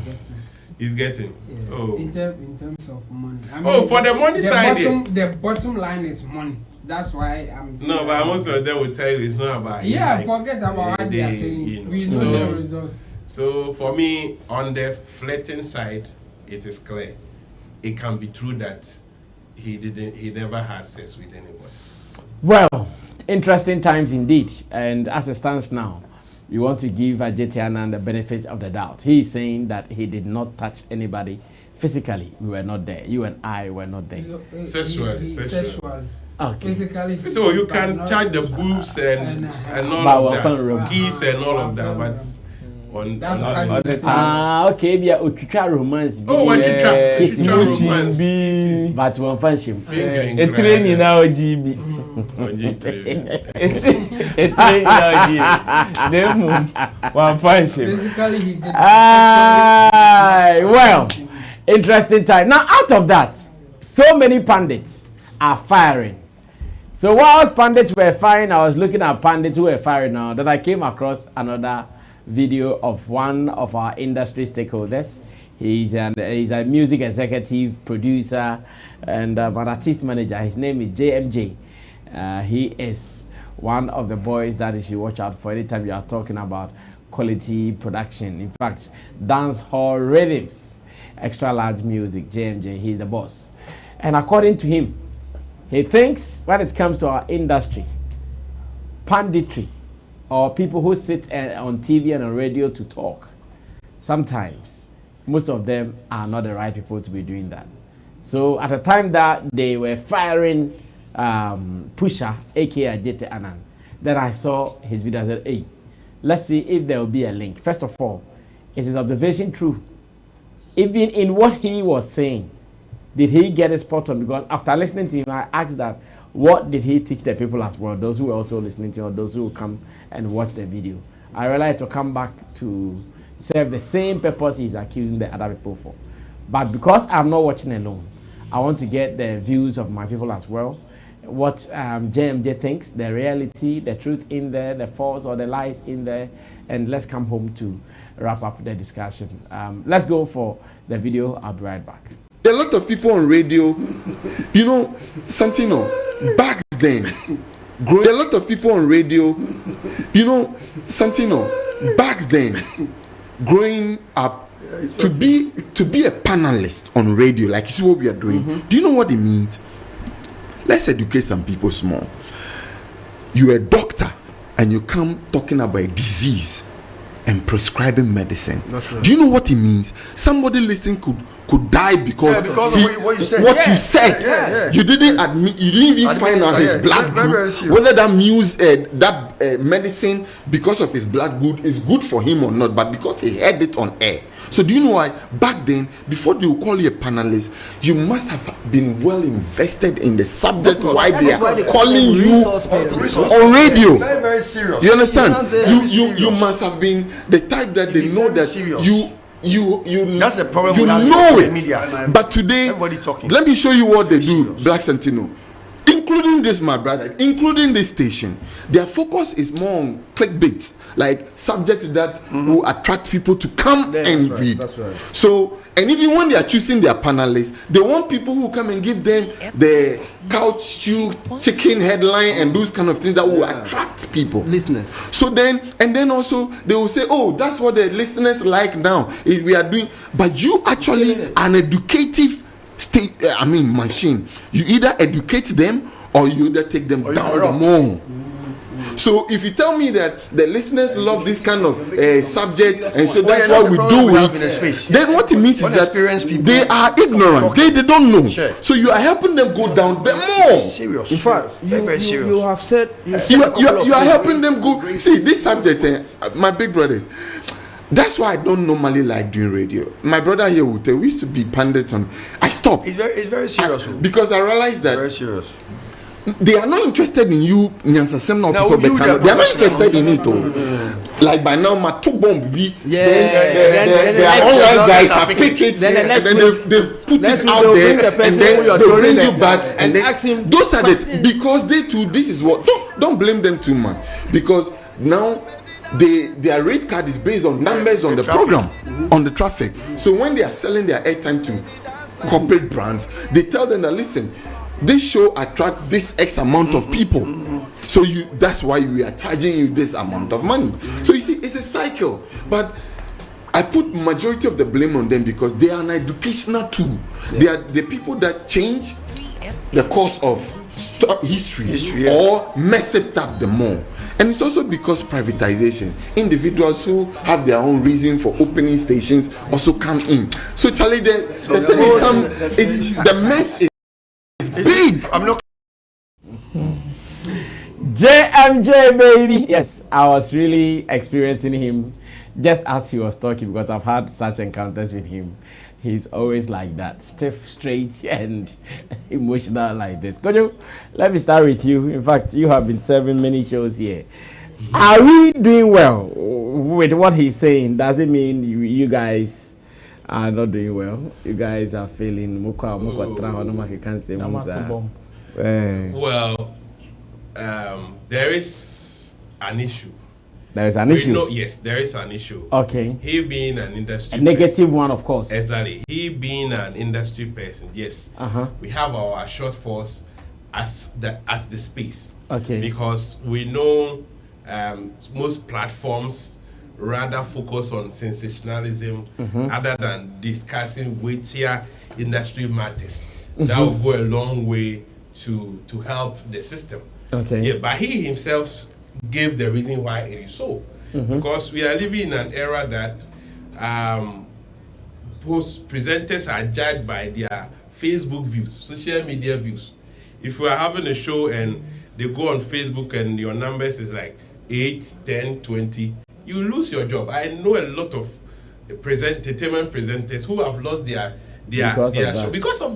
He's getting. In terms of money. I mean, for the money side, the bottom line is money. That's why I'm. No, but most of them will tell you it's not about. Forget about what they are saying. We know the results. So for me, on the flirting side, it is clear. It can be true that he never had sex with anyone. Well, interesting times indeed. And as it stands now, we want to give Adjettey the benefit of the doubt. He is saying that he did not touch anybody physically. We were not there. You and I were not there. Sexually. Okay. Physically. So you can touch the boobs and all of that, kiss and all but on okay, be a romance. Kiss romance. But one function. A training now, GB. A training now, one function. Physically, he did. Well, interesting time. Now, out of that, so many pundits are firing. So whilst pundits were firing, I was looking at pundits who were firing now, that I came across another video of one of our industry stakeholders. He's a music executive, producer, and an artist manager. His name is JMJ. He is one of the boys that you should watch out for anytime you are talking about quality production. In fact, dance hall rhythms, extra large music, JMJ, he's the boss. And according to him, he thinks when it comes to our industry, punditry, or people who sit on TV and on radio to talk, sometimes most of them are not the right people to be doing that. So at the time that they were firing Pusha, aka Adjettey Annang, then I saw his video and said, hey, let's see if there will be a link. First of all, is his observation true? Even in what he was saying, did he get it spot on? Because after listening to him, I asked that, what did he teach the people as well, those who were also listening to him, or those who will come and watch the video? I realized to come back to serve the same purpose he's accusing the other people for. But because I'm not watching alone, I want to get the views of my people as well. What JMJ thinks, the reality, the truth in there, the false or the lies in there, and let's come home to wrap up the discussion. Let's go for the video. I'll be right back. There are a lot of people on radio, you know, Santino, back then, there are a lot of people on radio, you know, Santino, back then, growing up, to be a panelist on radio, like you see what we are doing, do you know what it means? Let's educate some people small. You're a doctor and you come talking about a disease and prescribing medicine. Right. Do you know what it means? Somebody listening could die because of what you said. You said. You didn't admit. You didn't even find out his blood group, whether that medicine because of his blood good is good for him or not, but because he heard it on air. So do you know why? Back then, before they will call you a panelist, you must have been well invested in the subject. Why they are calling you on radio? Very, very serious. You understand? You must have been the type that they know that you that's the problem. You know it. Media. But today, let me show you what they do, Black Sentinel. Including this, my brother, including this station, their focus is more on clickbait, like subjects that will attract people to come and read. That's right. So, and even when they are choosing their panelists, they want people who come and give them the couch stew, chicken headline, and those kind of things that will attract people. Listeners. So then, and then also they will say, "Oh, that's what the listeners like now. If we are doing," but you actually are an educative machine. You either educate them or you either take them down the mall. So if you tell me that the listeners love this kind of subject and so that's why we do it, then what it means is that they are ignorant. They don't know. So you are helping them go down the mall. Serious. In fact, very serious. You have said you are helping them go. See this subject, my big brothers. That's why I don't normally like doing radio. My brother here will tell. We used to be pundits on. I stopped. It's very serious. Because I realized that very serious. They are not interested in you. They are not interested in it. Like by now, my two bomb beat. The online guys have picked it, and then they put it out there, and then they bring you back, and then those are the because they too. This is what. So don't blame them too much because now. Their rate card is based on numbers on the program, on the traffic. So when they are selling their airtime to corporate brands, they tell them that listen, this show attract this X amount of people. So that's why we are charging you this amount of money. So you see, it's a cycle. But I put majority of the blame on them because they are an educational tool. They are the people that change the course of history or mess it up the more. And it's also because privatization. Individuals who have their own reason for opening stations also come in. So Charlie, the thing is, the mess is big. I'm not. JMJ baby. Yes, I was really experiencing him just as he was talking because I've had such encounters with him. He's always like that, stiff, straight, and emotional like this. Kojo, let me start with you. In fact, you have been serving many shows here. Are we doing well with what he's saying? Does it mean you guys are not doing well? You guys are failing? Well, there is an issue. There is an issue? Yes, there is an issue. Okay. He being an industry a negative one, of course. Exactly. He being an industry person, yes. We have our shortfalls as the space. Okay. Because we know most platforms rather focus on sensationalism other than discussing weightier industry matters. That will go a long way to help the system. Okay. Yeah, but he himself gave the reason why it is so. Because we are living in an era that presenters are judged by their Facebook views, social media views. If you are having a show and they go on Facebook and your numbers is like 8, 10, 20, you lose your job. I know a lot of entertainment presenters who have lost their show because of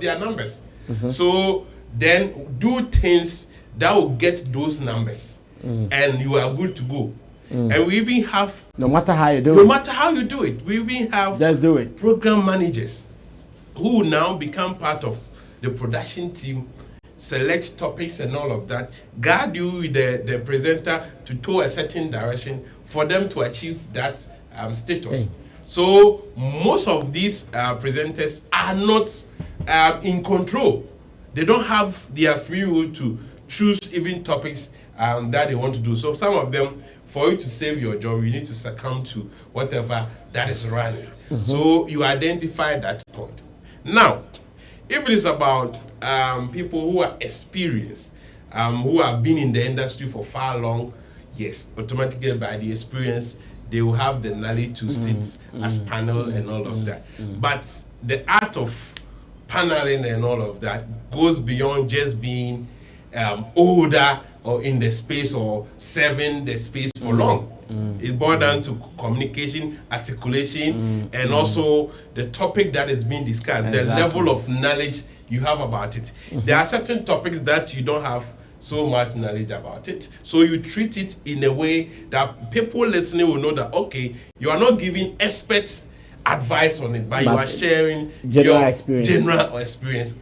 their numbers. So then do things that will get those numbers. And you are good to go. And we even have no matter how you do it, we even have just do it program managers who now become part of the production team, select topics and all of that, guide you with the presenter to tow a certain direction for them to achieve that status. So most of these presenters are not in control. They don't have their free will to choose even topics that they want to do. So some of them, for you to save your job, you need to succumb to whatever that is running. So you identify that point. Now, if it is about people who are experienced, who have been in the industry for far long, yes, automatically by the experience, they will have the knowledge to sit as panel and all of that. But the art of paneling and all of that goes beyond just being older or in the space or serving the space for long. It boils down to communication, articulation, and also the topic that is being discussed, the level of knowledge you have about it. There are certain topics that you don't have so much knowledge about it, so you treat it in a way that people listening will know that, okay, you are not giving experts advice on it, but you are sharing general your experience. general experience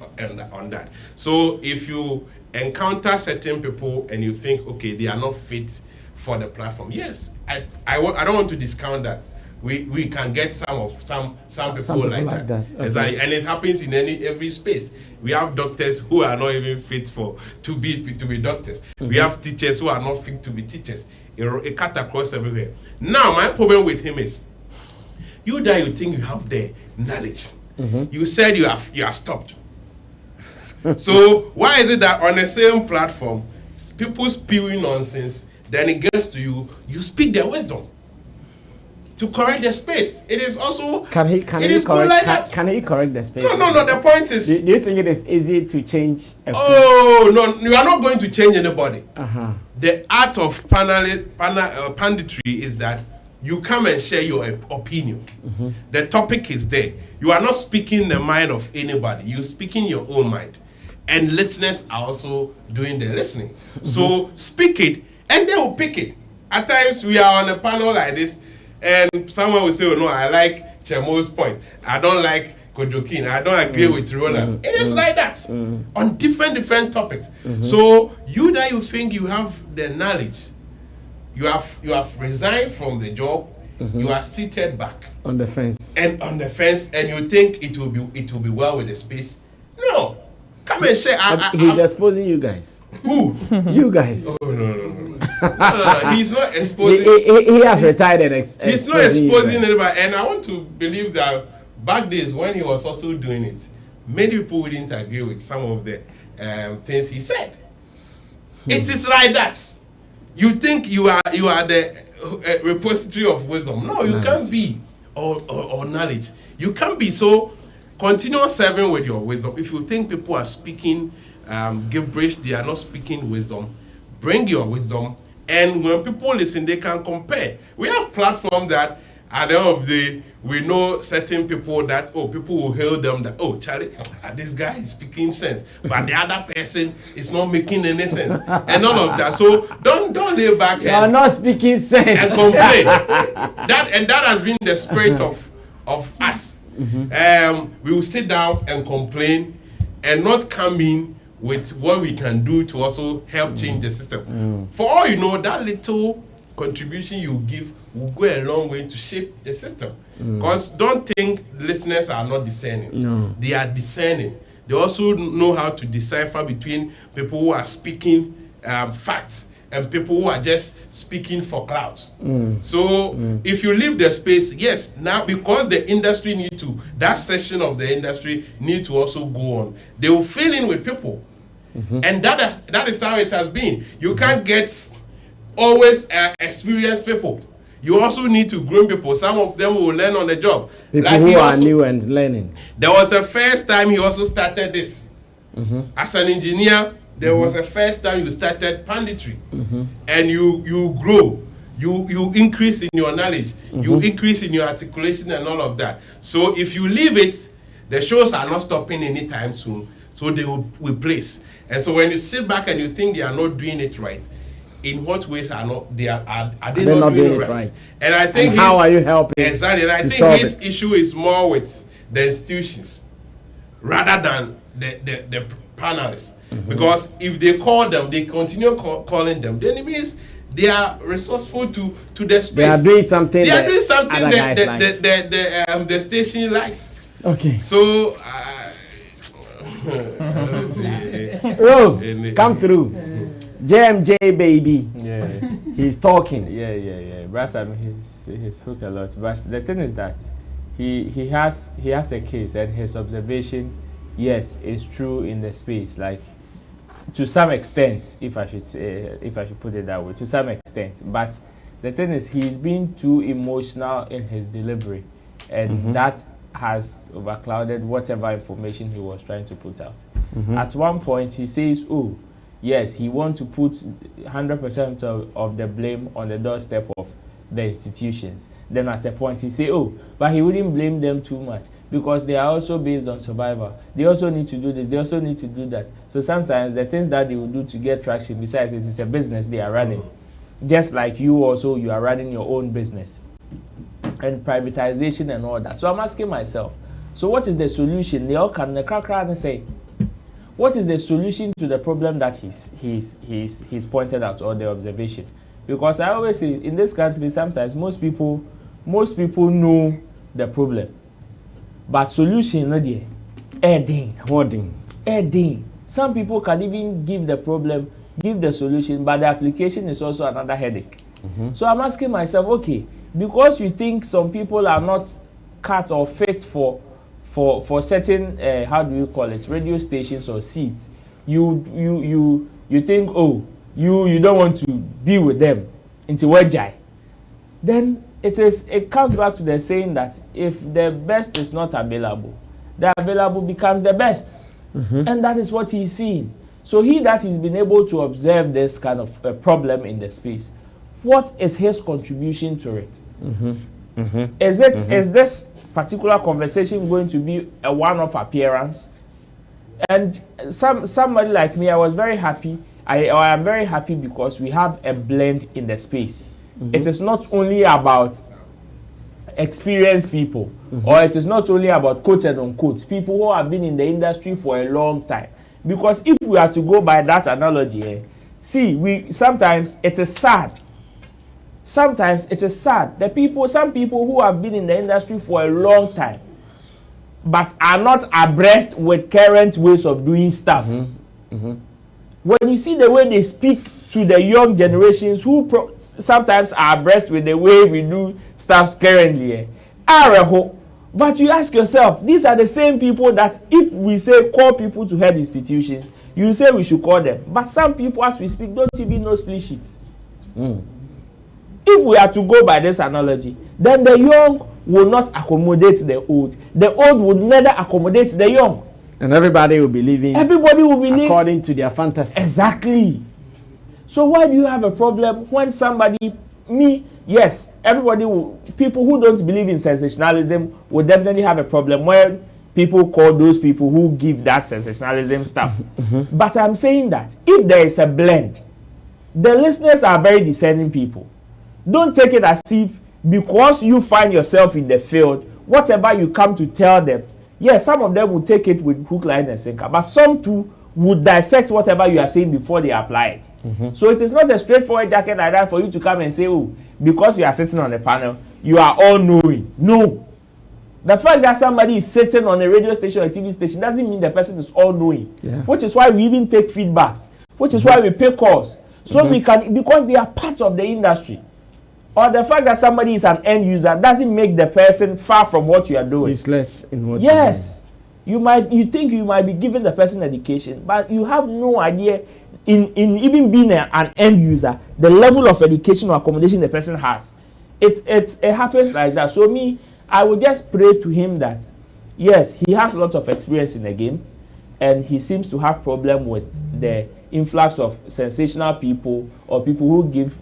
on that. So if you encounter certain people and you think, okay, they are not fit for the platform, yes, I don't want to discount that. We can get some people like that. Okay. Exactly. And it happens in every space. We have doctors who are not even fit to be doctors. We have teachers who are not fit to be teachers. It cut across everywhere. Now my problem with him is, you think you have the knowledge. You said you are stopped. So why is it that on the same platform, people spewing nonsense, then it gets to you, you speak their wisdom to correct the space? It is also Can he correct the space? No. The point is, do you think it is easy to change? No, you are not going to change anybody. The art of punditry is that you come and share your opinion. The topic is there. You are not speaking the mind of anybody. You're speaking your own mind. And listeners are also doing the listening. So speak it, and they will pick it. At times, we are on a panel like this, and someone will say, oh no, I like Chemo's point. I don't like Kojokin. I don't agree with Roland. It is like that on different topics. So you think you have the knowledge, you have resigned from the job, you are seated back on the fence, and you think it will be well with the space. No, come and say he's exposing you guys. Who? You guys. Oh no. He's not exposing. He has retired and he's not exposing anybody. And I want to believe that back days when he was also doing it, many people wouldn't agree with some of the things he said. It is like that. You think you are the repository of wisdom. No, you can't be, or knowledge. You can't be. So continue serving with your wisdom. If you think people are speaking gibberish, they are not speaking wisdom, bring your wisdom. And when people listen, they can compare. We have platforms that at the end of the day, we know certain people that, people will hail them that, Charlie, this guy is speaking sense, but the other person is not making any sense, and all of that. So don't lay back you are not speaking sense and complain. that has been the spirit of us. We will sit down and complain and not come in with what we can do to also help change the system. For all you know, that little contribution you give will go a long way to shape the system. Because don't think listeners are not discerning. No. They are discerning. They also know how to decipher between people who are speaking facts and people who are just speaking for clout. So if you leave the space, yes, now because the industry that section of the industry need to also go on, they will fill in with people. And that is how it has been. You can't get always experienced people. You also need to groom people. Some of them will learn on the job. People who are new and learning. There was a first time he also started this. As an engineer, there was a first time you started punditry. And you grow. You increase in your knowledge. You increase in your articulation and all of that. So if you leave it, the shows are not stopping anytime soon. So they will replace. And so when you sit back and you think they are not doing it right, in what ways are they not doing it right? And I think how are you helping? Exactly. And I think his issue is more with the institutions rather than the panelists. Because if they call them, they continue calling them, then it means they are resourceful to the space. They are doing something. They are doing something the station likes. Okay. So come through. JMJ baby. Yeah. He's talking. Yeah. Brasam, he's hooked a lot. But the thing is that he has a case, and his observation, yes, is true in the space. Like to some extent, if I should put it that way, to some extent. But the thing is, he's been too emotional in his delivery, and that has overclouded whatever information he was trying to put out. At one point, he says, yes, he wants to put 100% of the blame on the doorstep of the institutions. Then at a point he say, oh, but he wouldn't blame them too much because they are also based on survival. They also need to do this, they also need to do that. So sometimes the things that they will do to get traction, besides it is a business they are running. Just like you also, you are running your own business. And privatization and all that. So I'm asking myself, so what is the solution? They all can say, what is the solution to the problem that he's pointed out, or the observation? Because I always say in this country sometimes most people know the problem, but solution not there. Adding. Some people can even give the problem, give the solution, but the application is also another headache. So I'm asking myself, okay, because you think some people are not cut or fit for certain how do you call it, radio stations or seats, you think, oh, you don't want to be with them into Wajai. Then it comes back to the saying that if the best is not available, the available becomes the best. And that is what he's seeing. So he that he's been able to observe this kind of problem in the space, what is his contribution to it? Is this particular conversation going to be a one-off appearance? And somebody like me, I was very happy. I am very happy because we have a blend in the space. It is not only about experienced people, or it is not only about quote and unquote people who have been in the industry for a long time. Because if we are to go by that analogy, sometimes it is sad. Sometimes it is sad. Some people who have been in the industry for a long time, but are not abreast with current ways of doing stuff. When you see the way they speak to the young generations who sometimes are abreast with the way we do stuff currently, but you ask yourself, these are the same people that if we say call people to head institutions, you say we should call them. But some people as we speak don't even know split sheet. If we are to go by this analogy, then the young will not accommodate the old. The old would neither accommodate the young. And everybody will be living according to their fantasy. Exactly. So why do you have a problem when people who don't believe in sensationalism will definitely have a problem when people call those people who give that sensationalism stuff. But I'm saying that if there is a blend, the listeners are very discerning people. Don't take it as if because you find yourself in the field, whatever you come to tell them, yes, some of them will take it with hook, line, and sinker, but some too would dissect whatever you are saying before they apply it. So it is not a straightforward jacket like that for you to come and say, oh, because you are sitting on the panel, you are all knowing. No. The fact that somebody is sitting on a radio station or a TV station doesn't mean the person is all knowing. Which is why we even take feedbacks, which is why we pay calls. So we can, because they are part of the industry. Or the fact that somebody is an end user doesn't make the person far from what you are doing. Useless in what you do. You think you might be giving the person education, but you have no idea in even being an end user, the level of education or accommodation the person has. It happens like that. So I would just pray to him that, yes, he has a lot of experience in the game, and he seems to have problem with the influx of sensational people or people who give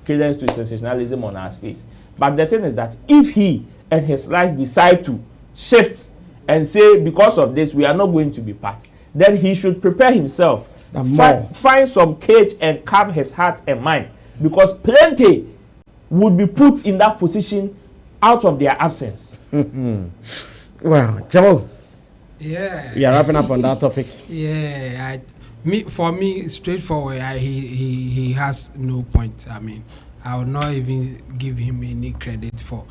credence to sensationalism on our space. But the thing is that if he and his likes decide to shift and say, because of this, we are not going to be part, then he should prepare himself, find some cage and calm his heart and mind, because plenty would be put in that position out of their absence. Well, Jamal. Yeah. We are wrapping up on that topic. Yeah, for me, straightforward, he has no point. I mean, I will not even give him any credit for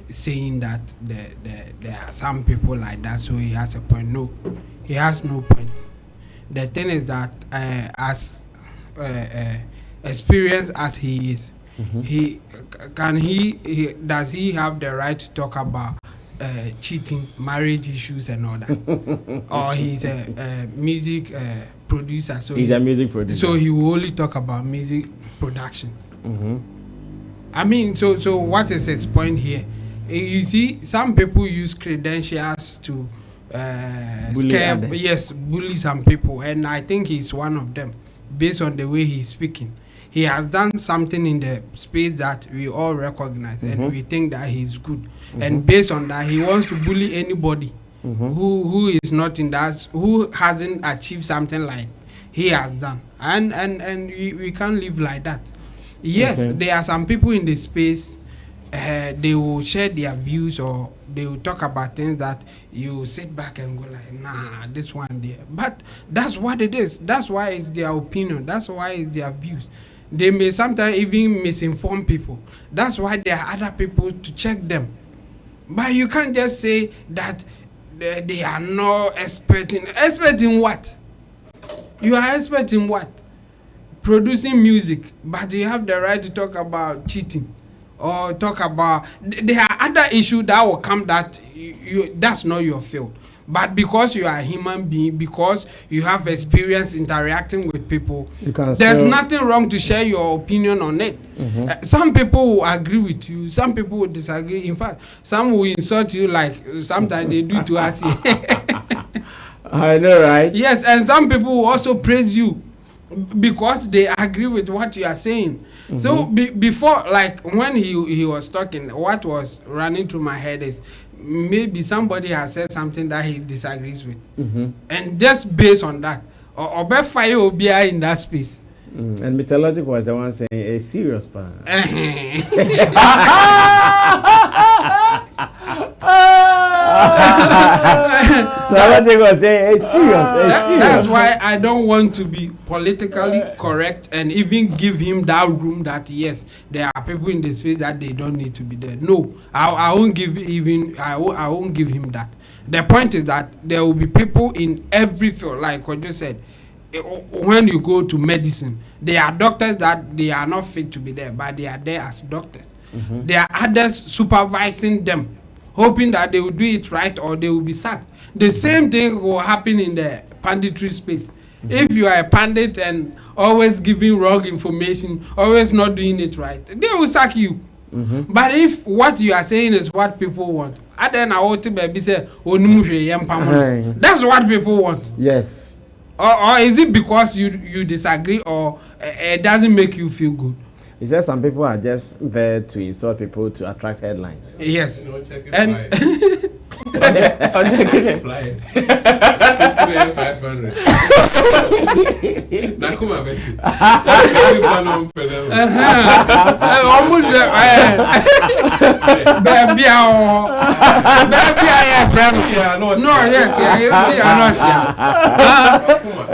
saying that there are some people like that, so he has a point. No, he has no point. The thing is that as experienced as he is, does he have the right to talk about cheating, marriage issues and all that? Or he's a music producer, so he's a music producer, so he will only talk about music production. I mean, so what is his point here? You see, some people use credentials to bully some people, and I think he's one of them. based on the way he's speaking. He has done something in the space that we all recognize, and we think that he's good. And based on that, he wants to bully anybody who is not in that, who hasn't achieved something like he has done. And we can't live like that. Yes, there are some people in the space, they will share their views, or they will talk about things that you sit back and go like, nah, this one there. But that's what it is. That's why it's their opinion. That's why it's their views. They may sometimes even misinform people. That's why there are other people to check them. But you can't just say that they are no expert in. Expert in what? You are expert in what? Producing music, but you have the right to talk about cheating, or talk about. There are other issues that will come that that's not your field. But because you are a human being, because you have experience interacting with people, there's nothing wrong to share your opinion on it. Some people will agree with you, some people will disagree. In fact, some will insult you like sometimes they do to us. I know, right? Yes, and some people will also praise you because they agree with what you are saying. So before, like when he was talking, what was running through my head is, maybe somebody has said something that he disagrees with, and just based on that, or be fire will be in that space. And Mr. Logic was the one saying a serious part. So Logic was saying a serious. That's why I don't want to be politically correct and even give him that room that yes, there are people in the space that they don't need to be there. No, I won't give even I won't give him that. The point is that there will be people in every field, like what you said. When you go to medicine, there are doctors that they are not fit to be there, but they are there as doctors. There are others supervising them, hoping that they will do it right or they will be sacked. The same thing will happen in the punditry space. If you are a pundit and always giving wrong information, always not doing it right, they will sack you. But if what you are saying is what people want, then I want to be say, that's what people want. Yes. Or is it because you disagree, or it doesn't make you feel good? He said some people are just there to insult people to attract headlines. Yes. You know, check it And I'm checking flyers. 500. Now come on, Betty.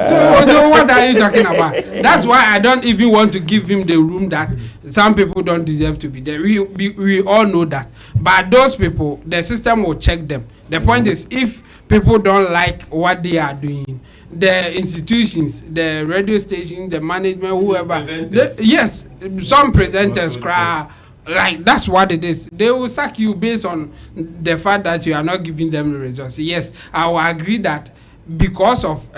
So what are you talking about? That's why I don't even want to give him the room that some people don't deserve to be there. We all know that. But those people, the system will check them. The point is, if people don't like what they are doing, the institutions, the radio station, the management, whoever, yes, some presenters cry. Like, that's what it is. They will sack you based on the fact that you are not giving them the results. Yes, I will agree that because of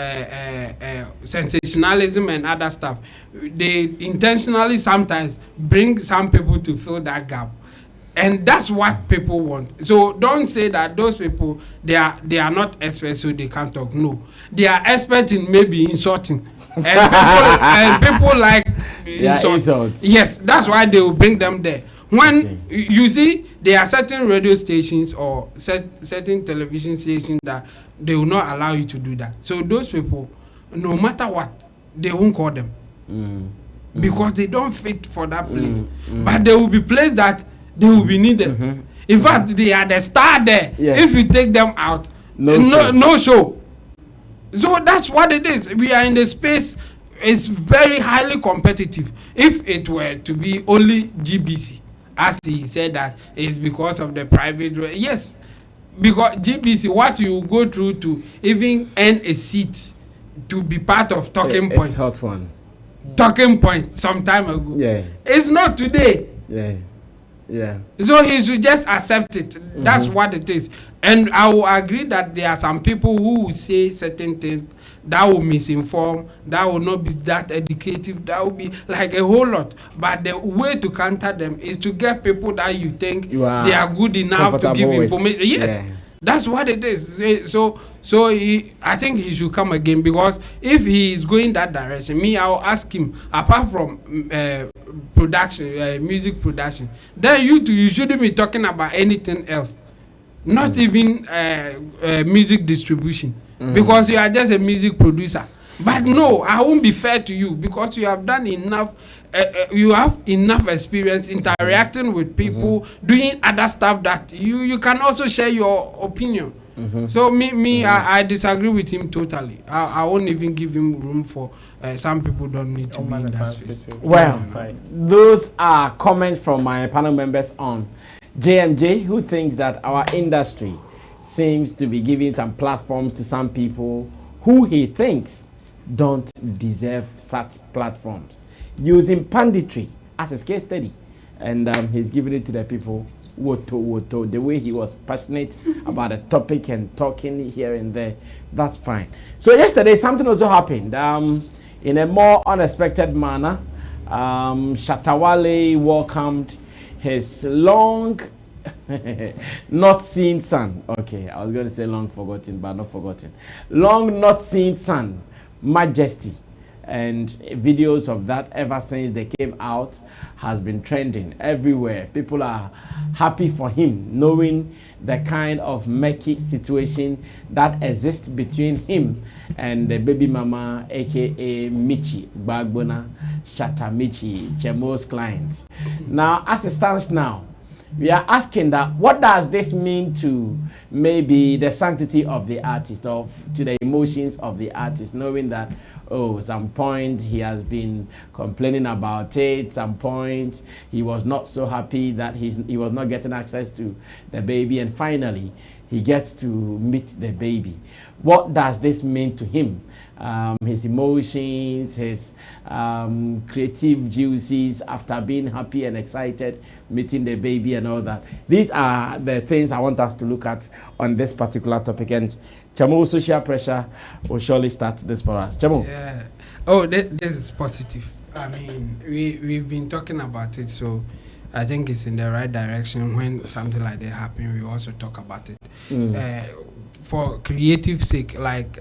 sensationalism and other stuff, they intentionally sometimes bring some people to fill that gap. And that's what people want. So don't say that those people, they are not experts, so they can't talk. No, they are experts in maybe insulting. And people like insults. Yes, that's why they will bring them there. When you see, there are certain radio stations or certain television stations that they will not allow you to do that. So those people, no matter what, they won't call them because they don't fit for that place. But there will be places that they will be needed. In fact, they are the star there. Yes. If you take them out, no show. So that's what it is. We are in the space. It's very highly competitive. If it were to be only GBC, as he said that it's because of the private, yes, because GBC, what you go through to even earn a seat to be part of Talking Point. It's hot one. Talking Point some time ago. Yeah. It's not today. Yeah. Yeah. So he should just accept it. That's what it is. And I will agree that there are some people who will say certain things that will misinform, that will not be that educative, that will be like a whole lot. But the way to counter them is to get people that you think they are good enough to give information. Yes. That's what it is. So I think he should come again, because if he is going that direction, me, I'll ask him. Apart from production, music production, then you shouldn't be talking about anything else, not even music distribution, because you are just a music producer. But no, I won't be fair to you, because you have done enough. You have enough experience interacting with people, doing other stuff that you can also share your opinion. So I disagree with him totally. I won't even give him room for some people don't need to be in that space. Well, those are comments from my panel members on JMJ, who thinks that our industry seems to be giving some platforms to some people who he thinks don't deserve such platforms, using punditry as a case study, and he's giving it to the people woto, the way he was passionate about a topic and talking here and there. That's fine. So yesterday something also happened in a more unexpected manner. Shatta Wale welcomed his long not seen son. Okay, I was going to say long forgotten, but not forgotten. Long not seen son, Majesty, and videos of that ever since they came out has been trending everywhere. People are happy for him, knowing the kind of murky situation that exists between him and the baby mama, aka Michi Bagbona Shatta Michi, Chemo's client. Now, as it stands now, we are asking that what does this mean to maybe the sanctity of the artist, or to the emotions of the artist, knowing that some point he has been complaining about it, some point he was not so happy that he was not getting access to the baby, and finally he gets to meet the baby. What does this mean to him? His emotions, his creative juices after being happy and excited, meeting the baby and all that. These are the things I want us to look at on this particular topic. And Chamo, social pressure will surely start this for us. Chamo. Yeah. Oh, this is positive. I mean, we've been talking about it, so I think it's in the right direction. When something like that happens, we also talk about it. For creative sake, like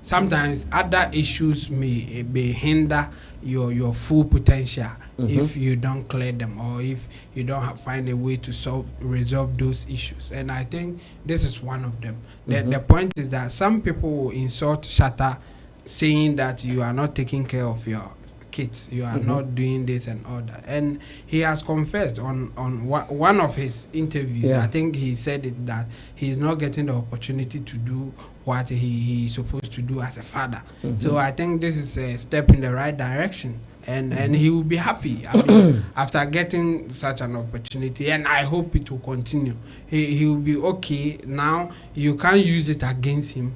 sometimes other issues may hinder your full potential if you don't clear them, or if you don't find a way to resolve those issues. And I think this is one of them. The point is that some people will insult Shatta, saying that you are not taking care of your kids, you are not doing this and all that. And he has confessed on one of his interviews. I think he said it, that he's not getting the opportunity to do what he's supposed to do as a father. So I think this is a step in the right direction, and he will be happy, I mean, after getting such an opportunity, and I hope it will continue. He will be okay. Now you can't use it against him,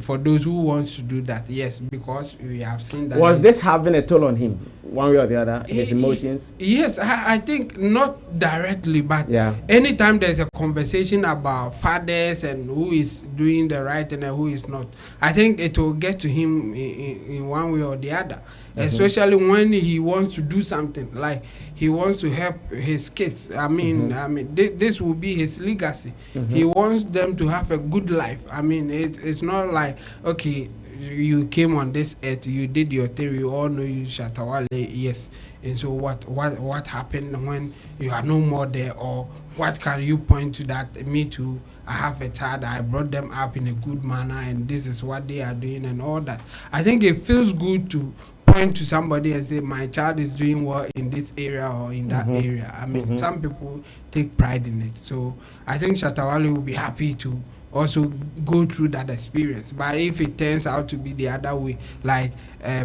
for those who want to do that, yes, because we have seen that. Was this having a toll on him, one way or the other, his emotions? Yes, I think not directly, but anytime there's a conversation about fathers and who is doing the right and who is not, I think it will get to him in one way or the other. Especially when he wants to do something, like he wants to help his kids. I mean, this will be his legacy. He wants them to have a good life. I mean, it's not like, okay, you came on this earth, you did your thing, we all know you, Shatta Wale, yes. And so what happened when you are no more there, or what can you point to that? Me too, I have a child, I brought them up in a good manner, and this is what they are doing and all that. I think it feels good to point to somebody and say, my child is doing well in this area or in that area. I mean, some people take pride in it. So I think Shatta Wale will be happy to also go through that experience. But if it turns out to be the other way, like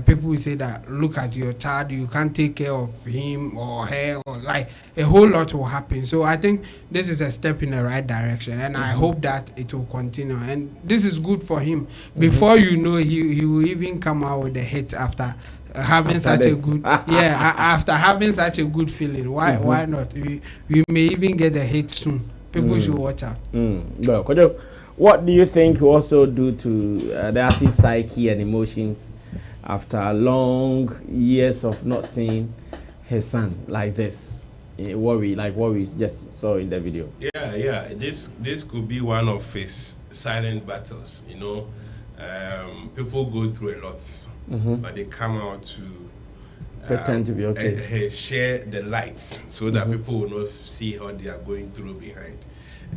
people will say that, look at your child, you can't take care of him or her, or like a whole lot will happen. So I think this is a step in the right direction, and I hope that it will continue. And this is good for him. Before you know, he will even come out with a hit after having such a good after having such a good feeling. Why not? We may even get a hit soon. People should watch out. Well, what do you think will also do to the artist's psyche and emotions after long years of not seeing his son like this? worry, like what we just saw in the video? Yeah. This could be one of his silent battles. You know, people go through a lot, but they come out to pretend to be okay. Share the lights so that people will not see how they are going through behind.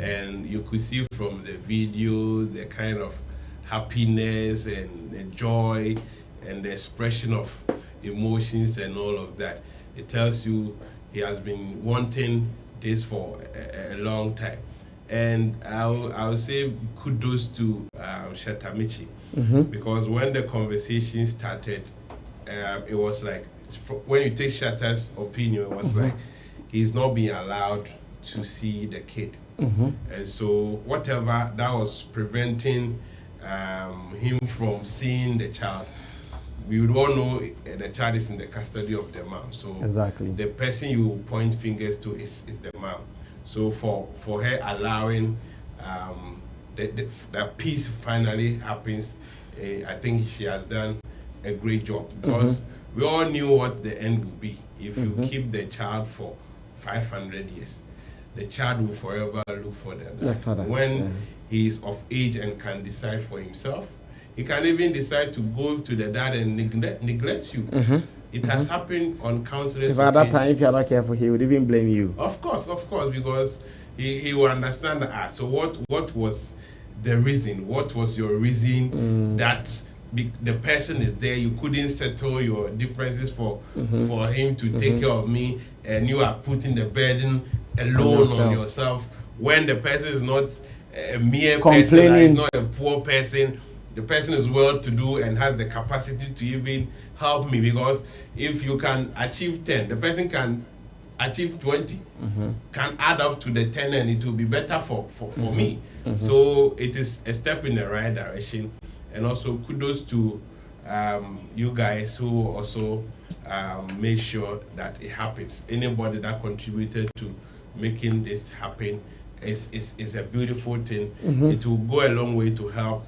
And you could see from the video the kind of happiness and the joy and the expression of emotions and all of that. It tells you he has been wanting this for a long time. And I'll say kudos to Shatta because when the conversation started, it was like, when you take Shatta's opinion, it was like he's not being allowed to see the kid. And so whatever that was preventing him from seeing the child, we would all know the child is in the custody of the mom. So exactly, the person you point fingers to is the mom. So for her allowing that peace finally happens, I think she has done a great job, because we all knew what the end would be. If you keep the child for 500 years, the child will forever look for the father. When he is of age and can decide for himself, he can even decide to go to the dad and neglect you. It has happened on countless occasions. At that time, if you are not careful, he would even blame you. Of course, because he will understand that. So what was the reason? What was your reason that the person is there? You couldn't settle your differences for him to take care of me, and you are putting the burden alone on yourself when the person is not a mere person, is not a poor person. The person is well-to-do and has the capacity to even help me, because if you can achieve 10, the person can achieve 20, can add up to the 10, and it will be better for me. So it is a step in the right direction. And also kudos to you guys who also made sure that it happens. Anybody that contributed to making this happen is a beautiful thing. It will go a long way to help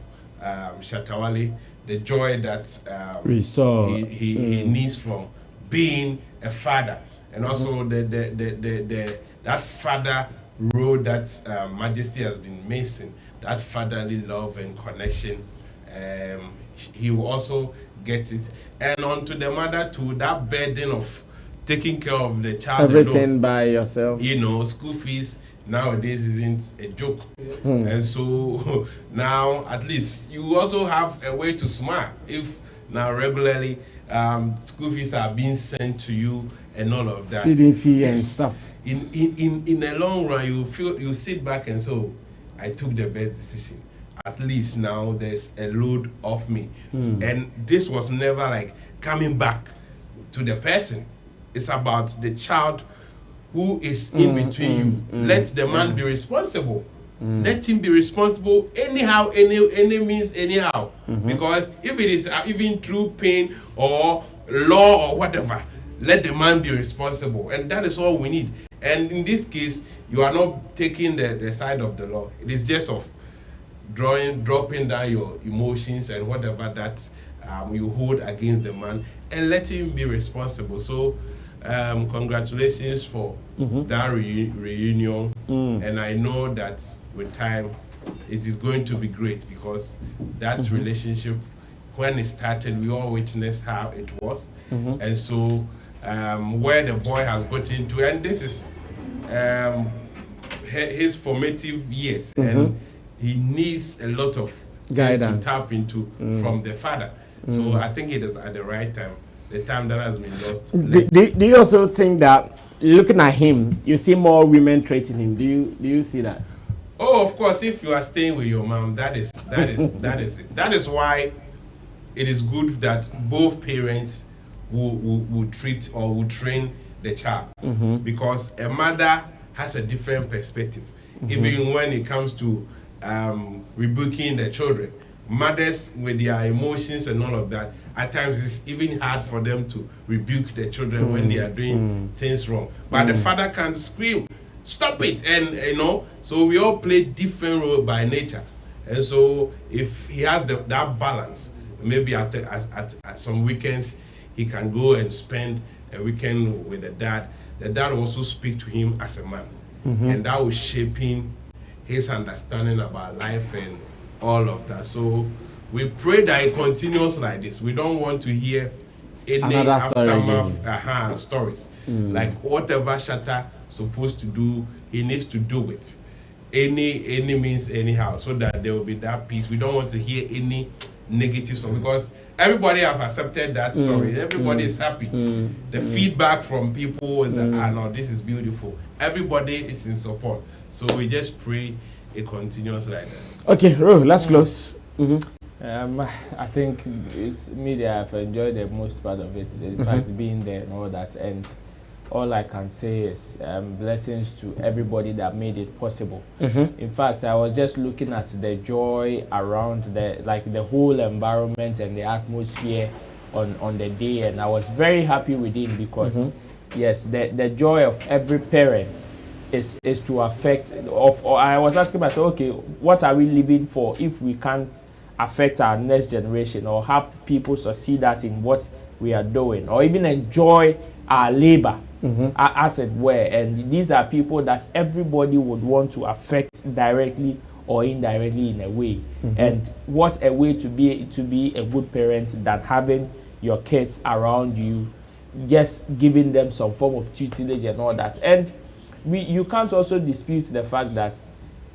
Shatta Wale, the joy that we saw he needs from being a father, and also the that father role that Adjettey has been missing, that fatherly love and connection. He will also get it, and onto the mother too, that burden of taking care of the child everything alone, by yourself. You know, school fees nowadays isn't a joke. And so now at least you also have a way to smile if now regularly school fees are being sent to you and all of that. Feeding fee and stuff. In the long run, you sit back and say, oh, I took the best decision. At least now there's a load off me. And this was never like coming back to the person. It's about the child who is in between you. Let the man be responsible. Let him be responsible anyhow, any means, anyhow. Because if it is even through pain or law or whatever, let the man be responsible. And that is all we need. And in this case, you are not taking the side of the law. It is just of dropping down your emotions and whatever that you hold against the man, and let him be responsible. So congratulations for that reunion, and I know that with time it is going to be great, because that relationship, when it started, we all witnessed how it was. And so where the boy has got into, and this is his formative years, and he needs a lot of guidance to tap into from the father. So I think it is at the right time, the time that has been lost. Do you also think that, looking at him, you see more women treating him? Do you see that? Oh, of course. If you are staying with your mom, that is it. That is why it is good that both parents will treat or will train the child, because a mother has a different perspective. Even when it comes to rebuking the children, mothers with their emotions and all of that, at times it's even hard for them to rebuke the children when they are doing things wrong. But the father can scream, stop it, and you know, so we all play different roles by nature. And so if he has that balance, maybe at some weekends he can go and spend a weekend with the dad. the dad will also speak to him as a man, and that was shaping his understanding about life and all of that. So we pray that it continues like this. We don't want to hear any aftermath stories. Like whatever Shatta supposed to do, he needs to do it. Any means anyhow, so that there will be that peace. We don't want to hear any negative stuff because everybody have accepted that story. Everybody is happy. The feedback from people is that no, this is beautiful. Everybody is in support. So we just pray it continues like that. Okay, Ro, let's close. I think it's media. I've enjoyed the most part of it. In fact, being there and all that. And all I can say is blessings to everybody that made it possible. In fact, I was just looking at the joy around the whole environment and the atmosphere on the day, and I was very happy with it because yes, the joy of every parent is to affect. I was asking myself, okay, what are we living for if we can't affect our next generation or have people succeed us in what we are doing or even enjoy our labor? As it were, and these are people that everybody would want to affect directly or indirectly in a way. And what a way to be a good parent than having your kids around you, just giving them some form of tutelage and all that. And you can't also dispute the fact that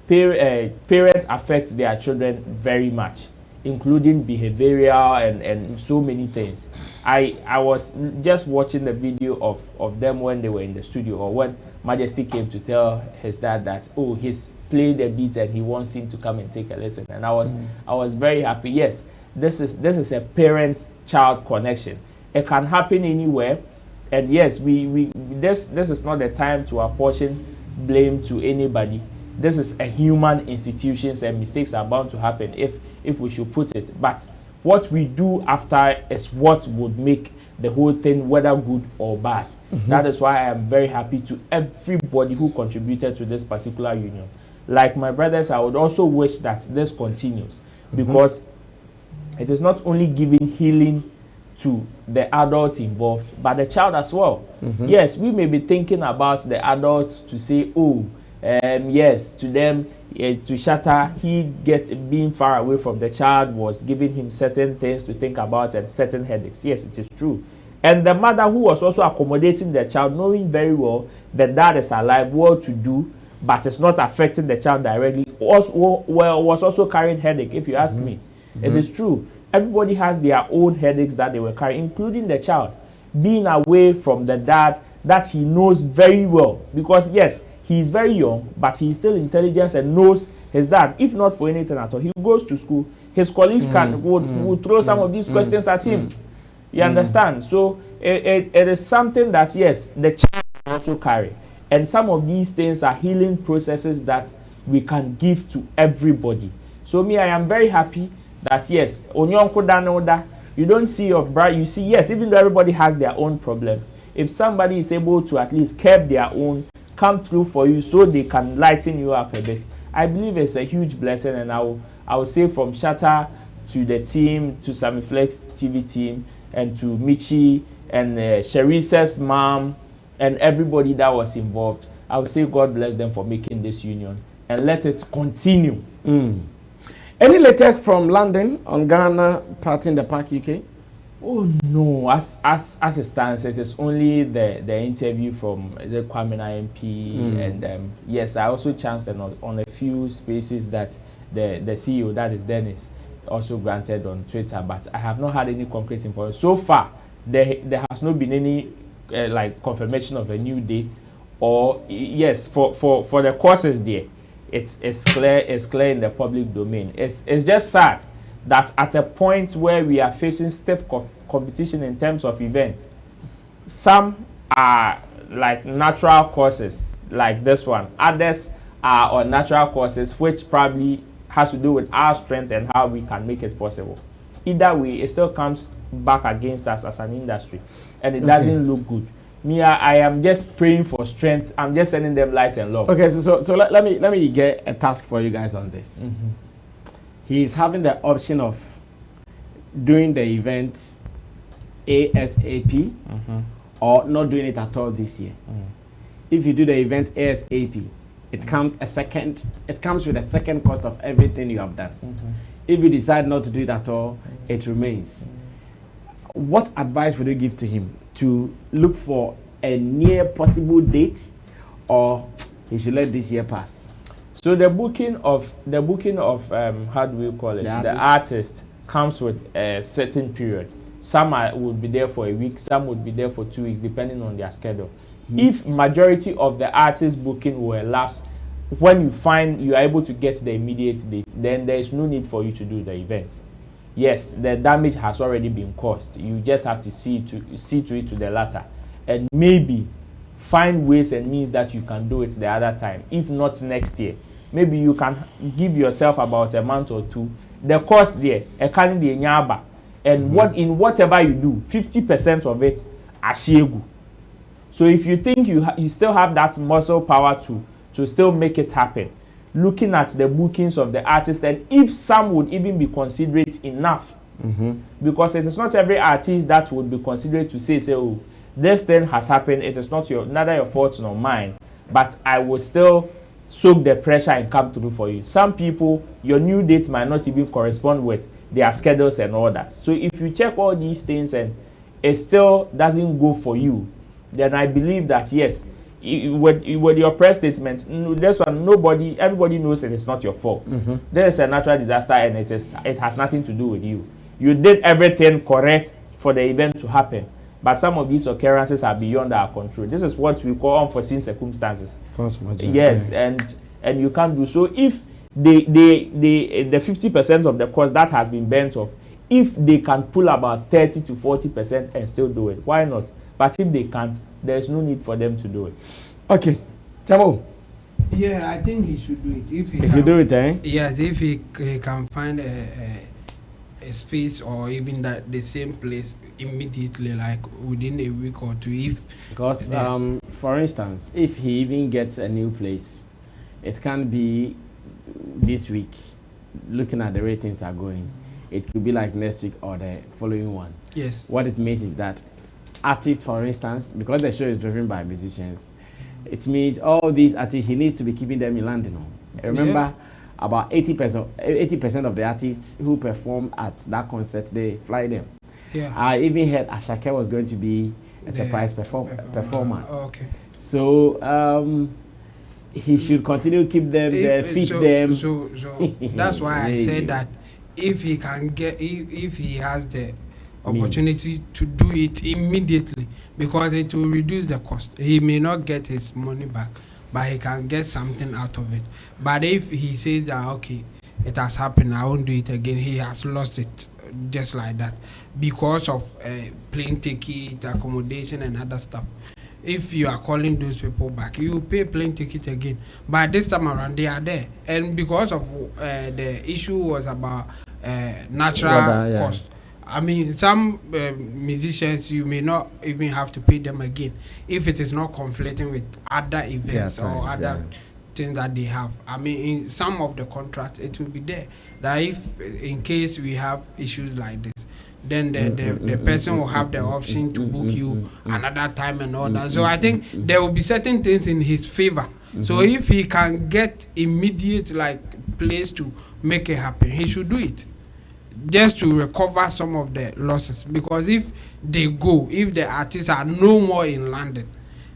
parents affect their children very much, including behavioral and so many things. I was just watching the video of them when they were in the studio, or when Majesty came to tell his dad that, oh, he's played a beat and he wants him to come and take a lesson. And I was very happy. Yes, this is a parent-child connection. It can happen anywhere. And yes, this is not the time to apportion blame to anybody. This is a human institution, and mistakes are bound to happen if we should put it. But what we do after is what would make the whole thing whether good or bad. That is why I am very happy to everybody who contributed to this particular union. Like my brothers, I would also wish that this continues, because it is not only giving healing to the adults involved, but the child as well. Yes, we may be thinking about the adults to say, oh, yes, to them, to Shatta, being far away from the child was giving him certain things to think about and certain headaches. Yes, it is true. And the mother, who was also accommodating the child, knowing very well that dad is alive, well to do, but it's not affecting the child directly, was also carrying headache, if you ask me. It is true. Everybody has their own headaches that they were carrying, including the child. Being away from the dad that he knows very well. Because yes, he is very young, but he is still intelligent and knows his dad. If not for anything at all, he goes to school. His colleagues would throw some of these questions at him. You understand? So it is something that, yes, the child can also carry. And some of these things are healing processes that we can give to everybody. So me, I am very happy that, yes, you don't see your brother. You see, yes, even though everybody has their own problems, if somebody is able to at least curb their own, come through for you so they can lighten you up a bit, I believe it's a huge blessing. And I will say, from Shatta to the team, to Sammy Flex TV team, and to Michi and Sharice's mom and everybody that was involved, I would say God bless them for making this union and let it continue. Any latest from London on Ghana Party in the Park UK? Oh no, as it stands, it is only the interview from Kwame MP, and yes, I also chanced on a few spaces that the CEO, that is Dennis, also granted on Twitter, but I have not had any concrete information so far. There has not been any like confirmation of a new date, or yes, for the courses there. It's clear in the public domain. It's just sad that at a point where we are facing stiff competition in terms of events, some are like natural courses like this one. Others are on natural courses, which probably has to do with our strength and how we can make it possible. Either way, it still comes back against us as an industry, and it doesn't look good. Me, I am just praying for strength. I'm just sending them light and love. Okay, so let me get a task for you guys on this. He's having the option of doing the event ASAP or not doing it at all this year. If you do the event ASAP, it comes with a second cost of everything you have done. If you decide not to do it at all, it remains. What advice would you give to him? To look for a near possible date, or he should let this year pass? So the booking of how do we call it? The artist comes with a certain period. Some would be there for a week, some would be there for 2 weeks, depending on their schedule. If majority of the artist booking will elapse, when you find you are able to get the immediate date, then there is no need for you to do the event. Yes, the damage has already been caused. You just have to see to it to the latter, and maybe find ways and means that you can do it the other time. If not next year, maybe you can give yourself about a month or two. The cost there, and whatever you do, 50% of it ashegu. So if you think you still have that muscle power to still make it happen, looking at the bookings of the artist, and if some would even be considerate enough, because it is not every artist that would be considerate to say, oh, this thing has happened, it is not neither your fault nor mine, but I will still soak the pressure and come through for you. Some people, your new date might not even correspond with their schedules and all that. So if you check all these things and it still doesn't go for you, then I believe that yes, with your press statements, this one, everybody knows it is not your fault. There is a natural disaster and it has nothing to do with you. You did everything correct for the event to happen, but some of these occurrences are beyond our control. This is what we call unforeseen circumstances. Yes, and you can't do so. If the 50% of the cost that has been burnt off, if they can pull about 30 to 40% and still do it, why not? But if they can't, there is no need for them to do it. Okay, Chamo. Yeah, I think he should do it. If you do it, eh? Yes, if he can find a space or even the same place immediately, like within a week or two. Because for instance, if he even gets a new place, it can be this week. Looking at the way things are going, it could be like next week or the following one. Yes. What it means is that artists, for instance, because the show is driven by musicians, it means all these artists, he needs to be keeping them in London. Remember, about 80% of the artists who perform at that concert, they fly them. Yeah. I even heard Ashake was going to be a surprise performance. Okay. So he should continue to keep them there, feed them. So that's why I said that if he can if he has the opportunity to do it immediately, because it will reduce the cost. He may not get his money back, but he can get something out of it. But if he says that, okay, it has happened, I won't do it again, he has lost it just like that because of plane ticket, accommodation and other stuff. If you are calling those people back, you pay plane ticket again. But this time around, they are there. And because of the issue was about natural cost. I mean, some musicians, you may not even have to pay them again if it is not conflicting with other events or other things that they have. I mean, in some of the contracts, it will be there that if, in case we have issues like this, then the person will have the option to book you another time and all that. So I think there will be certain things in his favor. So if he can get immediate place to make it happen, he should do it, just to recover some of the losses. Because if the artists are no more in London,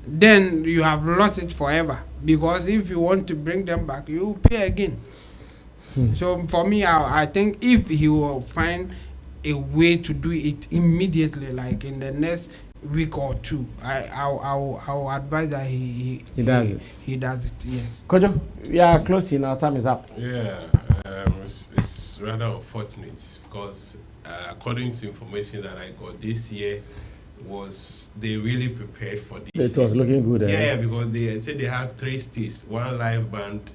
then you have lost it forever. Because if you want to bring them back, you will pay again. So for me, I think if he will find a way to do it immediately, like in the next week or two, I will advise that he does it. He does it, yes. Kojo, we are closing. Our time is up. Yeah, it's rather unfortunate because according to information that I got this year, they really prepared for this. It was looking good. Yeah, because they said they have 3 stages: one live band,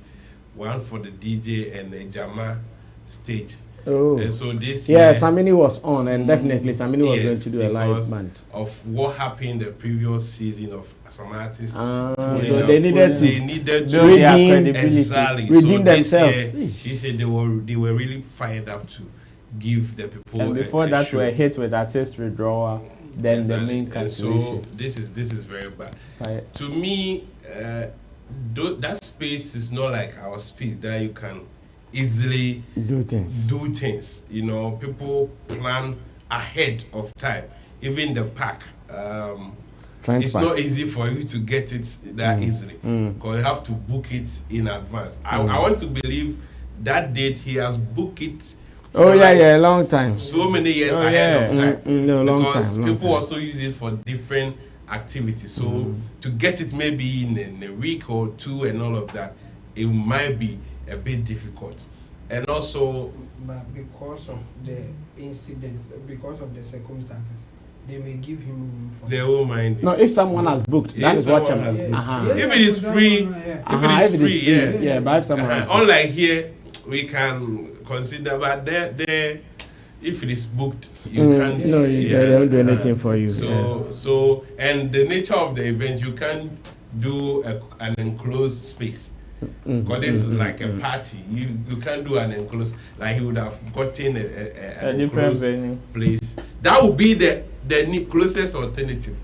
one for the DJ, and a Jama stage. Oh. And so this year, Sammy was on, and definitely Sammy was going to do a live band. Of what happened the previous season of some artists. So they needed to redeem exactly. Redeem themselves. He said they were really fired up to give the people. And before that, we were hit with artist withdrawal. than the main And calculation. so this is very bad. Right. To me, that space is not like our space that you can easily do things. You know, people plan ahead of time. Even the park, it's not easy for you to get it that easily because you have to book it in advance. I want to believe that date he has booked it. A long time. So many years ahead of time. Long People time. also use it for different activities. So to get it maybe in a week or two and all of that, it might be a bit difficult. And also, but because of the incidents, because of the circumstances, they may give him room for they won't mind. No, if someone has booked, that is what I'm If it is free, if it is free, yeah. But if someone has booked. Unlike here, we can consider, but there, if it is booked, you can't. No, they don't do anything for you. So, and the nature of the event, you can't do an enclosed space. Because it's like a party. You can't do an enclosed, like he would have gotten a different venue place. That would be the closest alternative.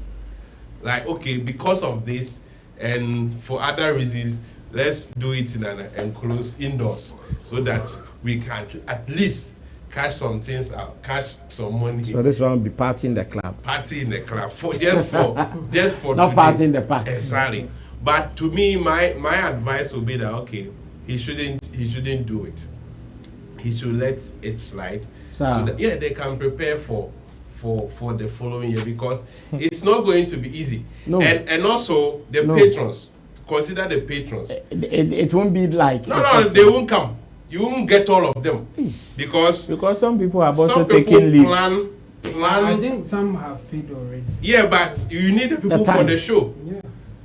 Like, okay, because of this and for other reasons, let's do it in an enclosed indoors so that we can at least cash some things out, cash some money. So this one will be party in the club. Party in the club just for not today. party in the park. Exactly. But to me, my advice would be that okay, he shouldn't do it. He should let it slide. So that, they can prepare for the following year because it's not going to be easy. No. And also the patrons. Consider the patrons. It won't be like no, they won't come. You won't get all of them because some people have also taken leave. Plan. I think some have paid already. Yeah, but you need the people for the show. Yeah.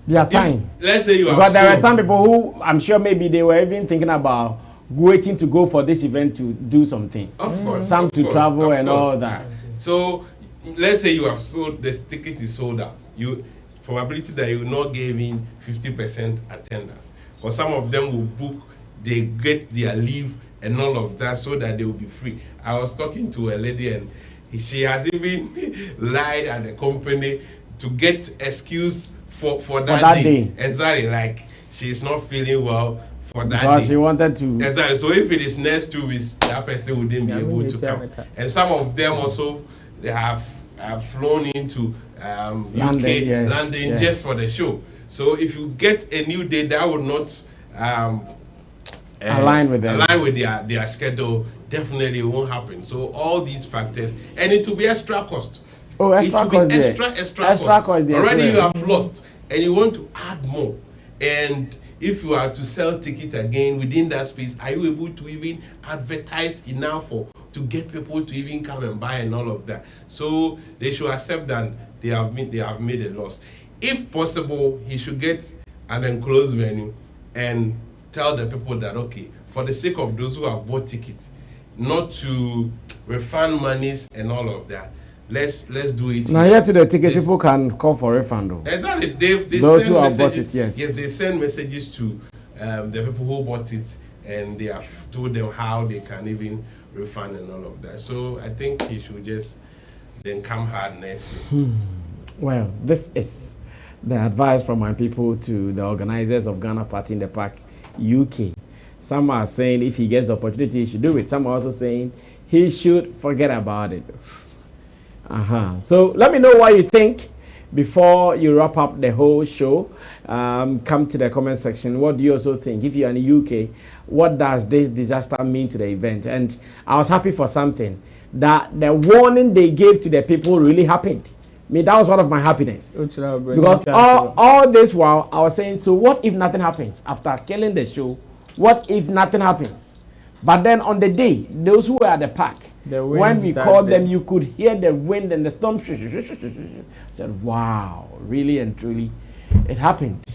Their time. Let's say you have. But there are some people who I'm sure maybe they were even thinking about waiting to go for this event to do some things. Of course. Some to travel and all that. So let's say you have sold, the ticket is sold out. You probability that you will not give in 50% attendance. For some of them will book, they get their leave and all of that so that they will be free. I was talking to a lady and she has even lied at the company to get excuse for that day. Exactly, like she's not feeling well for that because day. she wanted to. Exactly. So if it is next 2 weeks, that person wouldn't be able to come. And some of them also they have flown into London just for the show. So if you get a new day that would not align with their schedule, definitely it won't happen. So all these factors, and it will be extra cost. Oh, extra cost. Extra cost. Already you have lost, and you want to add more. And if you are to sell ticket again within that space, are you able to even advertise enough to get people to even come and buy and all of that? So they should accept that they have made a loss. If possible, he should get an enclosed venue and tell the people that okay, for the sake of those who have bought tickets, not to refund monies and all of that. Let's do it. Now here to the ticket, people can call for refund. Though. Exactly. They those send who messages, have bought it, yes. Yes, they send messages to the people who bought it, and they have told them how they can even refund and all of that. So I think he should just then come hard next year. Well, this is the advice from my people to the organizers of Ghana Party in the Park UK. Some are saying if he gets the opportunity, he should do it. Some are also saying he should forget about it. So let me know what you think before you wrap up the whole show. Come to the comment section. What do you also think? If you're in the UK, what does this disaster mean to the event? And I was happy for something, that the warning they gave to the people really happened. I mean, that was one of my happiness. Because all this while I was saying, so what if nothing happens? After killing the show, what if nothing happens? But then on the day, those who were at the park, when we called them, you could hear the wind and the storm. I said, wow, really and truly, it happened.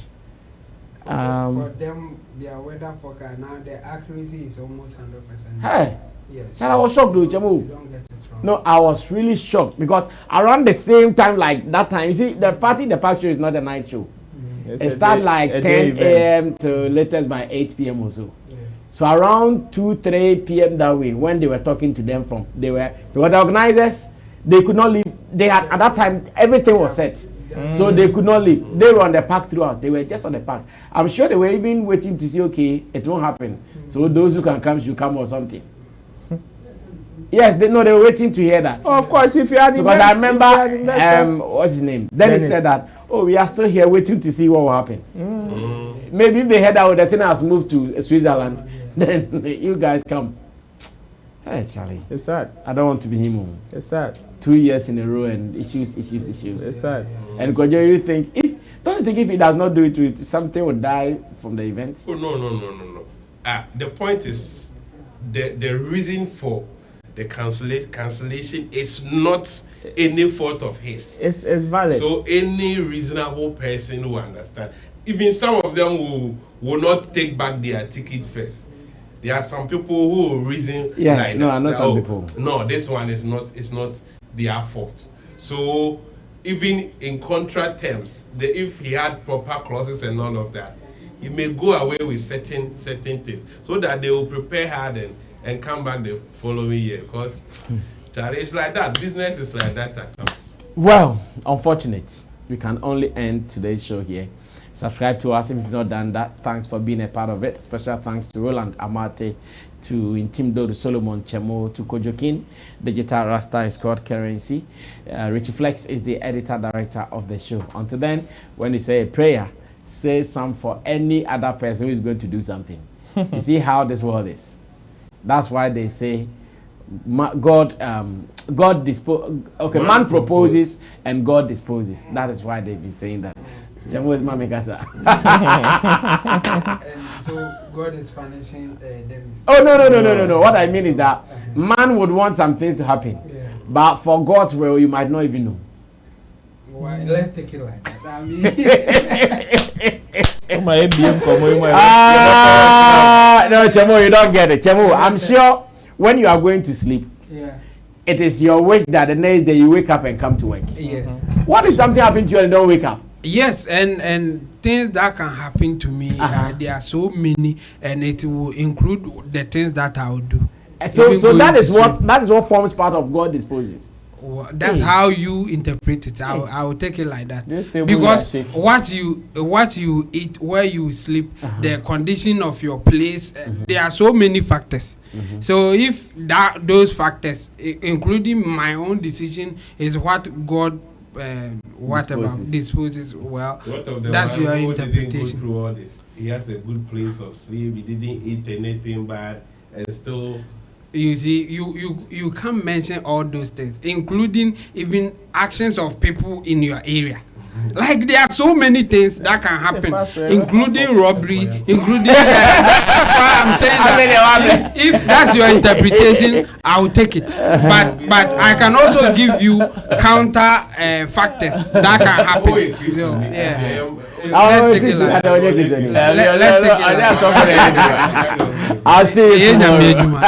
For them, their weather forecast, now the accuracy is almost 100%. Hey, yes. I was shocked, though, Chamu. Don't get it wrong. No, I was really shocked because around the same time, like that time, you see, the party in the park show is not a night show. It starts like 10 a.m. to latest by 8 p.m. or so. So around 2-3 p.m. that way, when they were talking to them the organizers, they could not leave they had at that time everything was set. So they could not leave. They were on the park throughout. They were just on the park. I'm sure they were even waiting to see, okay, it won't happen. So those who can come should come or something. Yes, they were waiting to hear that. Oh, of course, if you had because I remember, what's his name? Dennis said that, oh, we are still here waiting to see what will happen. Maybe if they heard that the thing has moved to Switzerland, then you guys come. Hey, Charlie. It's sad. I don't want to be him. It's sad. 2 years in a row and issues. It's sad. And Kojo, you think don't you think if he does not do it, something will die from the event? Oh no. The point is the reason for the cancellation is not any fault of his. It's valid. So any reasonable person who understand, even some of them will not take back their ticket first. There are some people who will reason like no, not some people. No, this one is not their fault. So even in contract terms, if he had proper clauses and all of that, he may go away with certain things so that they will prepare hard and come back the following year. Because it's like that. Business is like that at times. Well, unfortunate. We can only end today's show here. Subscribe to us if you've not done that. Thanks for being a part of it. Special thanks to Roland Amate, to Intimdo, to Solomon Chemo, to Kojokin. Digital Rasta is called Currency. Richie Flex is the editor-director of the show. Until then, when you say a prayer, say some for any other person who is going to do something. You see how this world is. That's why they say man proposes and God disposes. That is why they've been saying that. So God is punishing Dennis. Oh no. What I mean is that man would want some things to happen, but for God's will, you might not even know. Well, let's take it like that. I mean, no, Chemo, you don't get it. Chemo, I'm sure when you are going to sleep, it is your wish that the next day you wake up and come to work. Yes. What if something happens to you and don't wake up? Yes, and things that can happen to me, there are so many, and it will include the things that I will do. So that is what forms part of God disposes. Well, that's how you interpret it. I will take it like that. Because what you eat, where you sleep, the condition of your place, there are so many factors. So if those factors, including my own decision, is what God disposes, well, that's your interpretation. Through all this, he has a good place of sleep. He didn't eat anything bad, and still. You see, you can't mention all those things, including even actions of people in your area. Like there are so many things that can happen, including robbery, including. That's why I'm saying that if that's your interpretation, I will take it. But I can also give you counter factors that can happen. So, let's take it like that. Let's take it like that. I'll see you tomorrow.